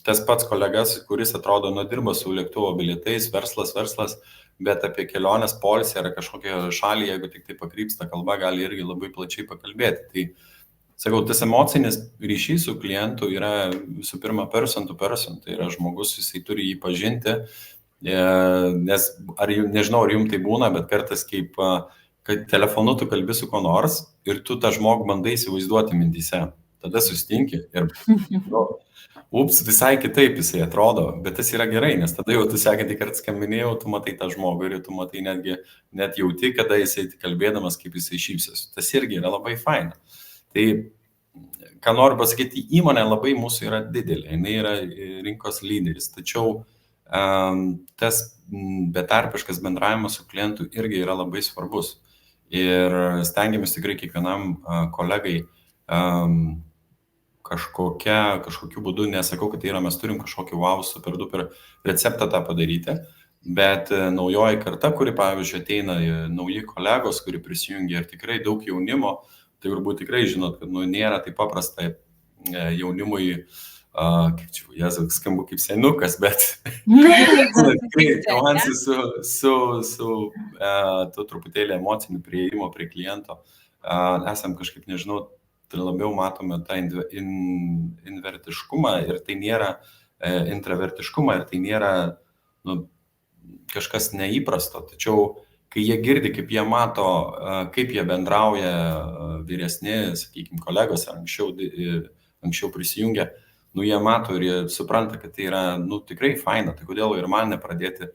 tas pats kolegas, kuris atrodo, dirba su lėktuvo bilietais, verslas, bet apie kelionės poilsį ar kažkokią šalį, jeigu tik tai pakrypsta kalba, gali irgi labai plačiai pakalbėti. Tai sakau, tas emocinis ryšys su klientu yra visų pirma person to person, tai yra žmogus, jisai turi jį pažinti, nes nežinau, ar jums tai būna, bet kartais kad telefonu tu kalbi su ko nors ir tu tą žmogų bandai įsivaizduoti mintyse, tada sustinki ir visai kitaip jisai atrodo, bet tas yra gerai, nes tada jau tu sekantį kartą skambinėjau, tu matai tą žmogų ir tu matai net jauti, kada jisai kalbėdamas, kaip jisai šypsis. Tas irgi yra labai faina. Tai, ką noriu pasakyti, įmonė labai mūsų yra didelė, jinai yra rinkos lyderis, tačiau tas betarpiškas bendravimas su klientu irgi yra labai svarbus. Ir stengiamės tikrai kiekvienam kolegai kažkokiu būdu, nesakau, kad tai yra, mes turim kažkokį wow, super duper receptą tą padaryti, bet naujoji karta, kuri, pavyzdžiui, ateina nauji kolegos, kuri prisijungia ir tikrai daug jaunimo, tai turbūt tikrai žinot, kad nėra taip paprasta jaunimui, kaip čia, Jėzau, skambu kaip senukas, bet tikrai kavansi su to truputėlį emociniu priėjimo prie kliento, esam kažkaip, nežinau, tai labiau matome tą invertiškumą ir tai nėra intravertiškumą ir tai nėra kažkas neįprasto. Tačiau, kai jie girdi, kaip jie mato, kaip jie bendrauja vyresni, sakykime, kolegos ar anksčiau prisijungia, jie mato ir jie supranta, kad tai yra tikrai faina, tai kodėl ir man nepradėti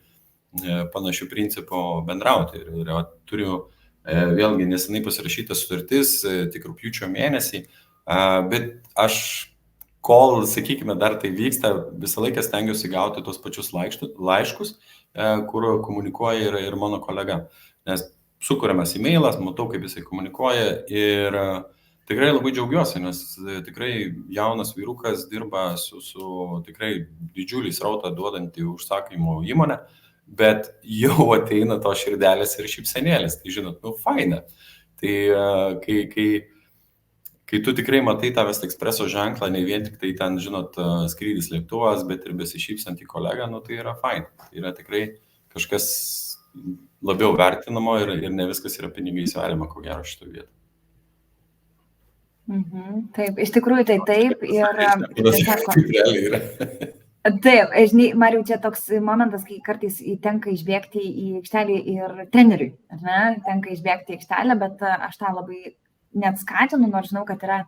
panašių principų bendrauti. Ir turiu vėlgi nesenai pasirašytas sutartis, tik rugpjūčio mėnesį, bet aš, kol, sakykime, dar tai vyksta, visą laiką stengiuosi gauti tos pačius laiškus, kur komunikuoja ir mano kolega. Nes sukuriamas e-mailas, matau, kaip jisai komunikuoja ir tikrai labai džiaugiuosi, nes tikrai jaunas vyrukas dirba su tikrai didžiulį srautą duodantį užsakymų įmonę, bet jau ateina to širdelės ir šypsenėlės, tai žinot, faina. Tai kai tu tikrai matai tą West Expresso ženklą, ne vien tik tai ten, žinot, skrydis lėktuvas, bet ir besišypsantį kolegą, tai yra faina. Tai yra tikrai kažkas labiau vertinamo ir ne viskas yra pinigais sveriama, ko gero šitoj vietoj. Taip, iš tikrųjų tai taip. Ir taip, žinai, Mariau, čia toks momentas, kai kartais tenka išbėgti į aikštelį ir treneriui, ar ne? Tenka išbėgti į aikštelę, bet aš tą labai net skatinu, nors žinau, kad yra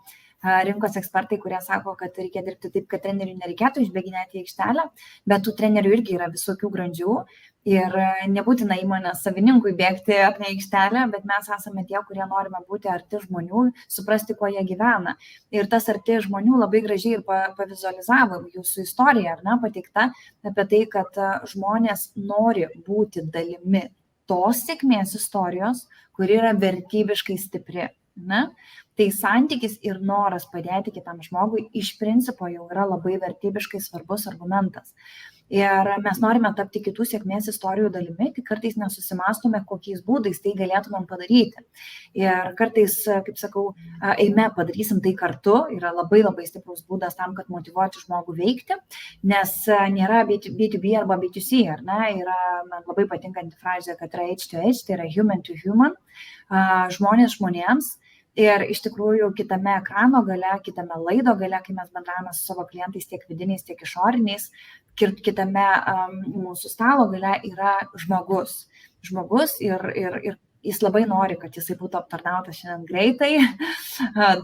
rinkos ekspertai, kurie sako, kad reikia dirbti taip, kad treneriui nereikėtų išbėginėti į aikštelę, bet tų trenerių irgi yra visokių grandžių ir nebūtina įmonės savininkui bėgti apie aikštelę, bet mes esame tie, kurie norime būti arti žmonių, suprasti, kuo jie gyvena. Ir tas arti žmonių labai gražiai ir pavizualizavo jūsų istoriją, ar ne, pateikta apie tai, kad žmonės nori būti dalimi tos sėkmės istorijos, kuri yra vertybiškai stipri. Ne? Tai santykis ir noras padėti kitam žmogui iš principo jau yra labai vertybiškai svarbus argumentas. Ir mes norime tapti kitų sėkmės istorijų dalimi, tik kartais nesusimastome, kokiais būdais tai galėtumėm padaryti. Ir kartais, kaip sakau, eime, padarysim tai kartu, yra labai labai stiprus būdas tam, kad motyvuoti žmogų veikti, nes nėra B2B arba B2C, ar ne, yra, man labai patinkanti frazė, kad yra H2H, tai yra human to human, žmonės žmonėms. Ir iš tikrųjų kitame ekrano gale, kitame laido gale, kai mes bendravome su savo klientais tiek vidiniais, tiek išoriniais, kitame mūsų stalo gale yra žmogus. Žmogus ir jis labai nori, kad jisai būtų aptarnautas šiandien greitai,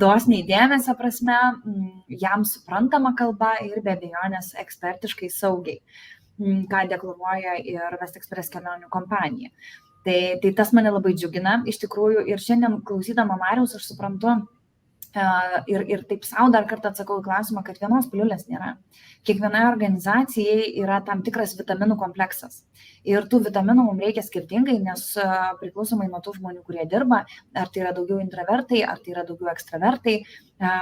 dosniai dėmesio prasme, jam suprantama kalba ir be abejonės ekspertiškai saugiai, ką deklaruoja ir West Express kelionių kompanija. Tai tas mane labai džiugina, iš tikrųjų, ir šiandien klausydama Mariaus aš suprantu ir taip savo dar kartą atsakau į klausimą, kad vienos piliulės nėra. Kiekvienai organizacijai yra tam tikras vitaminų kompleksas. Ir tų vitaminų mums reikia skirtingai, nes priklausomai nuo tų žmonių, kurie dirba, ar tai yra daugiau intravertai, ar tai yra daugiau ekstravertai.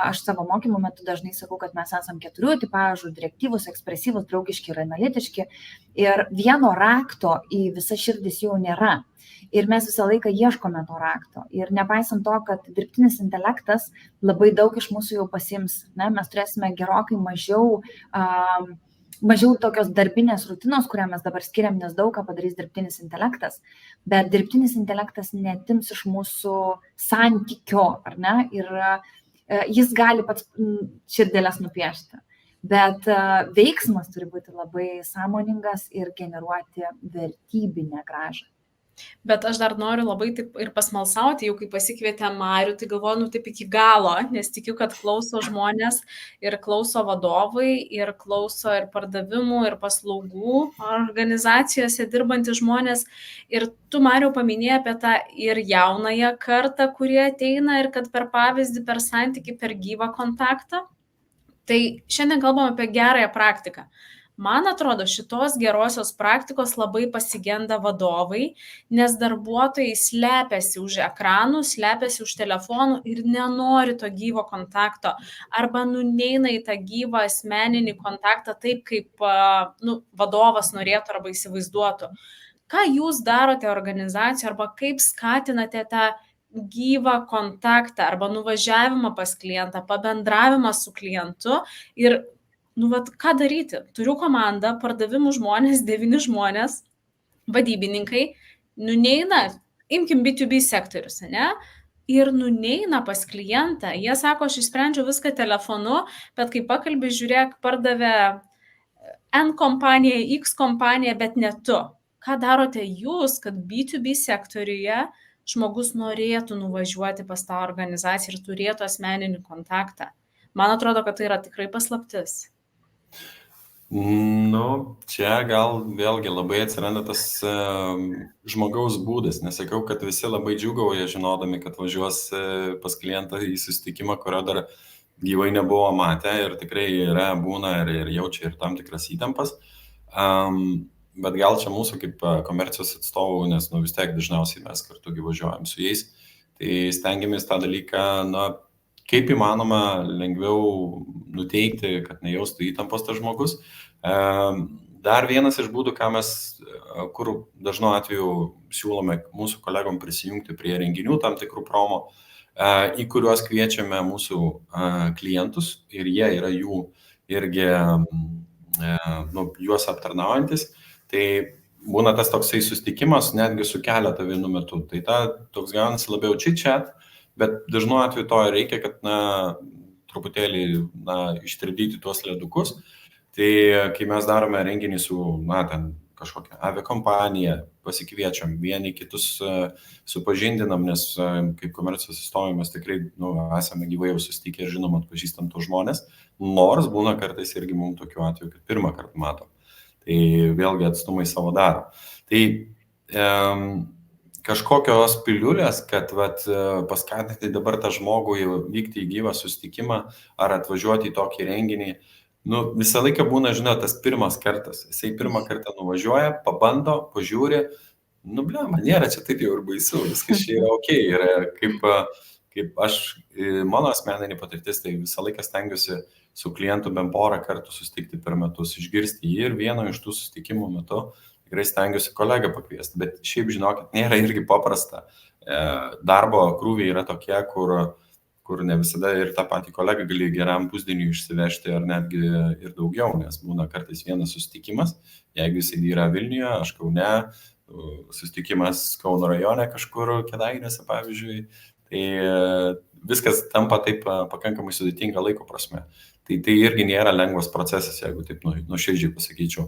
Aš savo mokymų metu dažnai sakau, kad mes esam 4 tipažų, direktyvus, ekspresyvus, draugiški ir analitiški. Ir vieno rakto į visas širdis jau nėra. Ir mes visą laiką ieškome to rakto. Ir nepaisant to, kad dirbtinis intelektas labai daug iš mūsų jau pasiims, ne? Mes turėsime gerokai mažiau tokios darbinės rutinos, kurią mes dabar skiriam, nes daug ką padarys dirbtinis intelektas. Bet dirbtinis intelektas netims iš mūsų santykio, ar ne? Ir jis gali pats širdelės nupiešti. Bet veiksmas turi būti labai sąmoningas ir generuoti vertybinę grąžą. Bet aš dar noriu labai taip ir pasmalsauti, jau kai pasikvietė Marių, tai galvoju, taip iki galo, nes tikiu, kad klauso žmonės ir klauso vadovai, ir klauso ir pardavimų, ir paslaugų organizacijose dirbantys žmonės. Ir tu, Mariau, paminėjai apie tą ir jaunąją kartą, kurie ateina ir kad per pavyzdį, per santykį, per gyvą kontaktą. Tai šiandien kalbam apie gerąją praktiką. Man atrodo, šitos gerosios praktikos labai pasigenda vadovai, nes darbuotojai slepiasi už ekranų, slepiasi už telefonų ir nenori to gyvo kontakto arba neina į tą gyvą asmeninį kontaktą taip, kaip vadovas norėtų arba įsivaizduotų. Ką jūs darote organizacijoje arba kaip skatinate tą gyvą kontaktą arba nuvažiavimą pas klientą, pabendravimą su klientu ir ką daryti? Turiu komandą, pardavimų žmonės, 9 žmonės, vadybininkai, neina, imkim B2B sektorius, ne? Ir neina pas klientą. Jie sako, aš išsprendžiau viską telefonu, bet kai pakalbė, žiūrėk, pardavė N kompanija, X kompanija, bet ne tu. Ką darote jūs, kad B2B sektoriuje žmogus norėtų nuvažiuoti pas tą organizaciją ir turėtų asmeninį kontaktą? Man atrodo, kad tai yra tikrai paslaptis. Čia gal vėlgi labai atsiranda tas žmogaus būdas. Nesakau, kad visi labai džiūgauja žinodami, kad važiuos pas klientą į susitikimą, kurio dar gyvai nebuvo matę ir tikrai būna ir jaučia ir tam tikras įtampas. Bet gal čia mūsų kaip komercijos atstovų, nes vis tiek dažniausiai mes kartu važiuojam su jais, tai stengiamės tą dalyką, kaip įmanoma lengviau nuteikti, kad nejaustų įtampos tas žmogus. Dar vienas iš būdų, kur dažnu atveju siūlome mūsų kolegom prisijungti prie renginių tam tikrų promo, į kuriuos kviečiame mūsų klientus ir jie yra jų irgi juos aptarnaujantis. Tai būna tas toksai susitikimas netgi su keletą vienu metu. Tai toks gaunasi labiau chit-chat, bet dažnu atveju to reikia, kad truputėlį ištirpdyti tuos ledukus. Tai kai mes darome renginį su ten kažkokią aviakompaniją, pasikviečiam, vieni kitus supažindinam, nes kaip komercijos atstovai mes tikrai esame gyvai jau susitikę ir žinom, atpažįstam tos žmonės, nors būna kartais irgi mums tokiu atveju, kad pirmą kartą matom. Tai vėlgi atstumai savo daro. Tai kažkokios piliulės, kad paskatinti dabar tą žmogų vykti į gyvą susitikimą ar atvažiuoti į tokį renginį, visą laiką būna, tas pirmas kartas. Jisai pirmą kartą nuvažiuoja, pabando, pažiūri, nėra čia taip jau ir baisu, viskas čia yra okei. Ir kaip aš, mano asmeninė patirtis, tai visą laiką stengiuosi su klientu bent porą kartų susitikti per metus, išgirsti jį ir vieno iš tų susitikimų metu tikrai stengiuosi kolegą pakviesti, bet šiaip žinokit, nėra irgi paprasta. Darbo krūviai yra tokie, kur ne visada ir tą patį kolegą gali geram pusdieniui išsivežti ar netgi ir daugiau, nes būna kartais vienas susitikimas, jeigu jisai yra Vilniuje, aš Kaune, susitikimas Kauno rajone kažkur Kėdainiuose, pavyzdžiui, tai viskas tampa taip pakankamai sudėtinga laiko prasme. Tai irgi nėra lengvas procesas, jeigu taip nuoširdžiai pasakyčiau.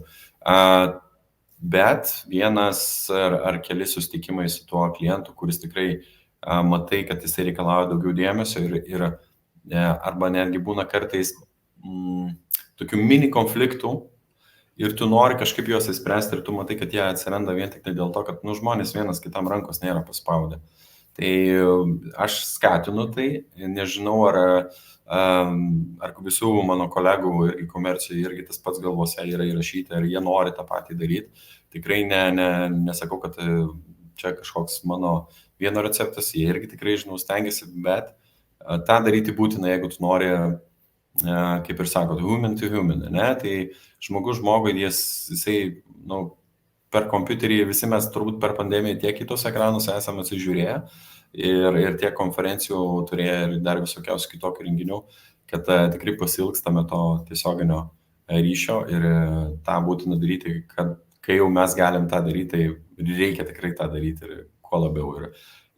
Bet vienas ar keli susitikimai su tuo klientu, kuris tikrai matai, kad jisai reikalauja daugiau dėmesio ir arba netgi būna kartais tokių mini konfliktų ir tu nori kažkaip juos įspręsti ir tu matai, kad jie atsiranda vien tik tai dėl to, kad žmonės vienas kitam rankos nėra paspaudę. Tai aš skatinu tai, nežinau, ar visų mano kolegų į komerciją irgi tas pats galvose yra įrašyti, ar jie nori tą patį daryti. Tikrai nesakau, kad čia kažkoks mano vieno receptas, jie irgi tikrai, stengiasi, bet tą daryti būtina, jeigu tu nori, kaip ir sakot, human to human, ne? Tai žmogus žmogui, jisai, per kompiuterį, visi mes turbūt per pandemiją tiek kitos ekranus esame atsižiūrėję ir tiek konferencijų turėję ir dar visokiausių kitokių renginių, kad tikrai pasilgstame to tiesioginio ryšio ir tą būtina daryti, kad kai jau mes galim tą daryti, tai reikia tikrai tą daryti ir kuo labiau.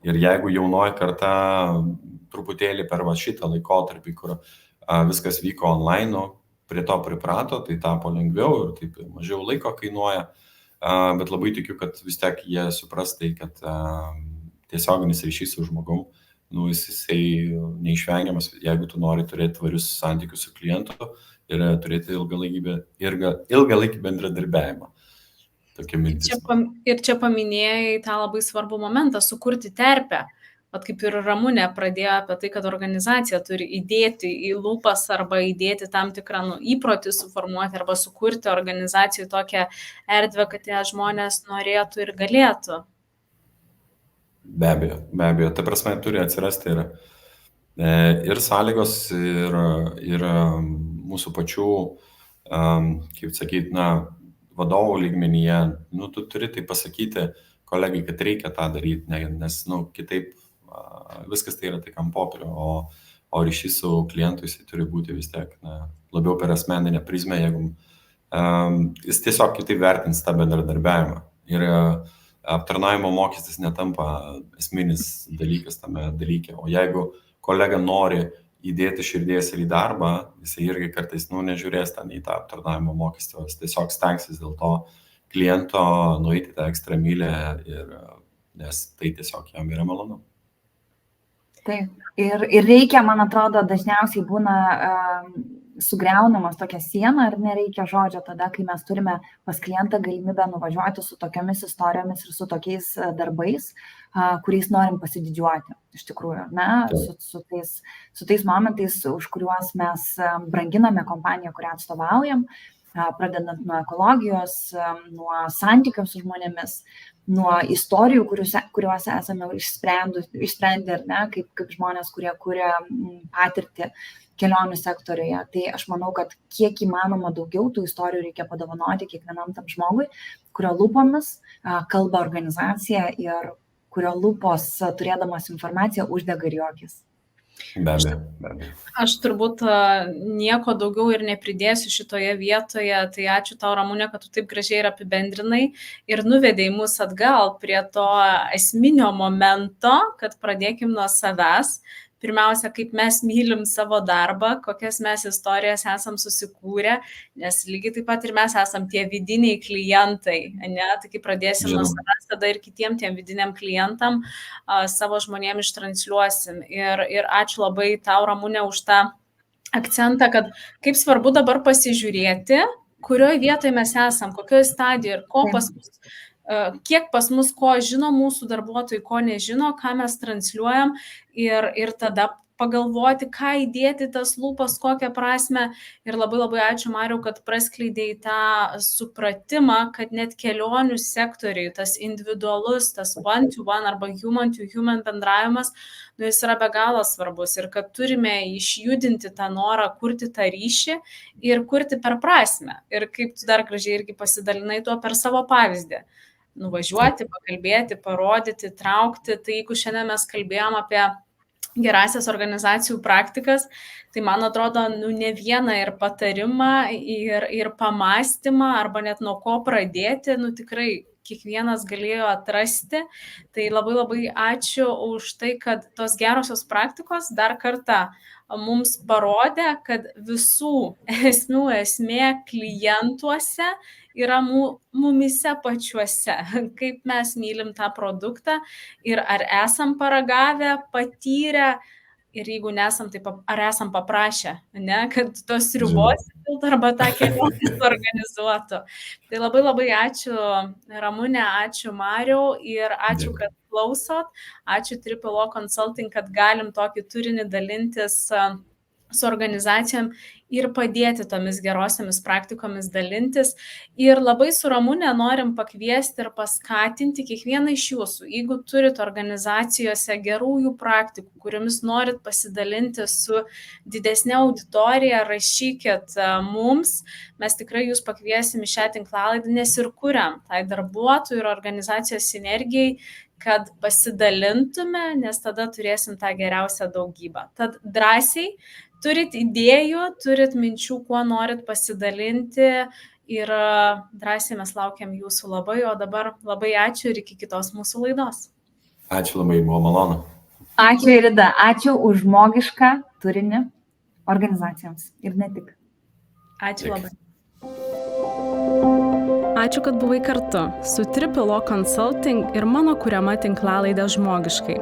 Ir jeigu jaunoji karta truputėlį per šitą laikotarpį, kur viskas vyko online, prie to priprato, tai tapo lengviau ir taip mažiau laiko kainuoja. Bet labai tikiu, kad vis tiek jie supras tai, kad tiesioginis ryšys su žmogum, jisai neišvengiamas, jeigu tu nori turėti tvarius santykius su klientu ir turėti ilgalaikį bendradarbiavimą. Ir čia paminėjai tą labai svarbų momentą, sukurti terpę, kaip ir Ramunė pradėjo apie tai, kad organizacija turi įdėti į lūpas arba įdėti tam tikrą įprotį suformuoti arba sukurti organizacijai tokią erdvę, kad tie žmonės norėtų ir galėtų. Be abejo. Ta prasme, turi atsirasti ir sąlygos, ir mūsų pačių, kaip sakyti, vadovų lygmenyje. Tu turi tai pasakyti kolegai, kad reikia tą daryti, nes kitaip viskas tai yra tik ant popierio, o ryšys su klientu jisai turi būti vis tiek labiau per asmeninę prizmę, jeigu jis tiesiog kitaip vertins tą bendradarbiavimą. Ir aptarnavimo mokestis netampa esminis dalykas tame dalyke, o jeigu kolega nori įdėti širdies ir į darbą, jisai irgi kartais nežiūrės ten į tą aptarnavimo mokestį, jis tiesiog stengsis dėl to kliento nueiti tą ekstra mylę, nes tai tiesiog jam yra malonu. Taip. Ir reikia, man atrodo, dažniausiai būna sugriaunamas tokia siena ir nereikia žodžio tada, kai mes turime pas klientą galimybę nuvažiuoti su tokiamis istorijomis ir su tokiais darbais, kuriais norim pasididžiuoti. Iš tikrųjų, su tais momentais, už kuriuos mes branginame kompaniją, kurią atstovaujam, pradedant nuo ekologijos, nuo santykių su žmonėmis, nuo istorijų, kuriuose esame išsprendę, ar ne, kaip žmonės, kurie kuria patirtį kelionių sektoriuje. Tai aš manau, kad kiek įmanoma daugiau tų istorijų reikia padovanoti kiekvienam tam žmogui, kurio lūpomis kalba organizacija ir kurio lūpos, turėdamas informaciją, uždega ir juokis. Be abejo. Aš turbūt nieko daugiau ir nepridėsiu šitoje vietoje, tai ačiū tau, Ramunė, kad tu taip gražiai ir apibendrinai ir nuvedei mus atgal prie to esminio momento, kad pradėkim nuo savęs. Pirmiausia, kaip mes mylim savo darbą, kokias mes istorijas esam susikūrę, nes lygiai taip pat ir mes esam tie vidiniai klientai, ne? Tai kai pradėsim nuo savęs, tada ir kitiem tiem vidiniam klientam savo žmonėm ištransliuosim. Ir ačiū labai tau, Ramunė, už tą akcentą, kad kaip svarbu dabar pasižiūrėti, kurioje vietoje mes esam, kokioje stadijoje ir ko pas mus. Kiek pas mus ko žino mūsų darbuotojai, ko nežino, ką mes transliuojam ir tada pagalvoti, ką įdėti tas lūpas, kokią prasme. Ir labai ačiū, Mariau, kad praskleidėjai tą supratimą, kad net kelionių sektoriai, tas individualus, tas one-to-one arba human-to-human bendravimas, jis yra be galo svarbus ir kad turime išjudinti tą norą kurti tą ryšį ir kurti per prasmę. Ir kaip tu dar gražiai irgi pasidalinai tuo per savo pavyzdį. Nuvažiuoti, pakalbėti, parodyti, traukti. Tai jeigu šiandien mes kalbėjom apie gerasias organizacijų praktikas, tai man atrodo, ne vieną ir patarimą, ir pamastymą, arba net nuo ko pradėti, tikrai kiekvienas galėjo atrasti. Tai labai ačiū už tai, kad tos gerosios praktikos dar kartą mums parodė, kad visų esmė klientuose yra mumise pačiuose, kaip mes mylim tą produktą ir ar esam paragavę, patyrę ir jeigu nesam, tai ar esam paprašę, ne, kad tos ribos arba tą kelionę organizuotų. Tai labai ačiū, Ramunė, ačiū, Mariau ir ačiū, kad klausot. Ačiū Triple O Consulting, kad galim tokį turinį dalintis su organizacijom ir padėti tomis gerosiamis praktikomis dalintis. Ir labai su Ramunė norim pakviesti ir paskatinti kiekvieną iš jūsų. Jeigu turit organizacijose gerųjų praktikų, kuriomis norit pasidalinti su didesnė auditorija, rašykit mums. Mes tikrai jūs pakviesim į šią tinklalaidę, nes ir kuriam tai darbuotojų ir organizacijos sinergijai, kad pasidalintume, nes tada turėsim tą geriausią daugybą. Tad drąsiai, turit idėjų, turit minčių, kuo norit pasidalinti ir drąsiai mes laukiam jūsų labai, o dabar labai ačiū ir iki kitos mūsų laidos. Ačiū labai, buvo malonu. Ačiū, Irida, ačiū už žmogišką turinį organizacijoms ir ne tik. Ačiū labai. Ačiū, kad buvai kartu su Triple O Consulting ir mano kuriama tinklalaidė Žmogiškai.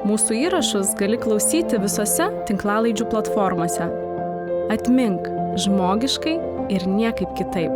Mūsų įrašus gali klausyti visose tinklalaidžių platformose. Atmink, žmogiškai ir niekaip kitaip.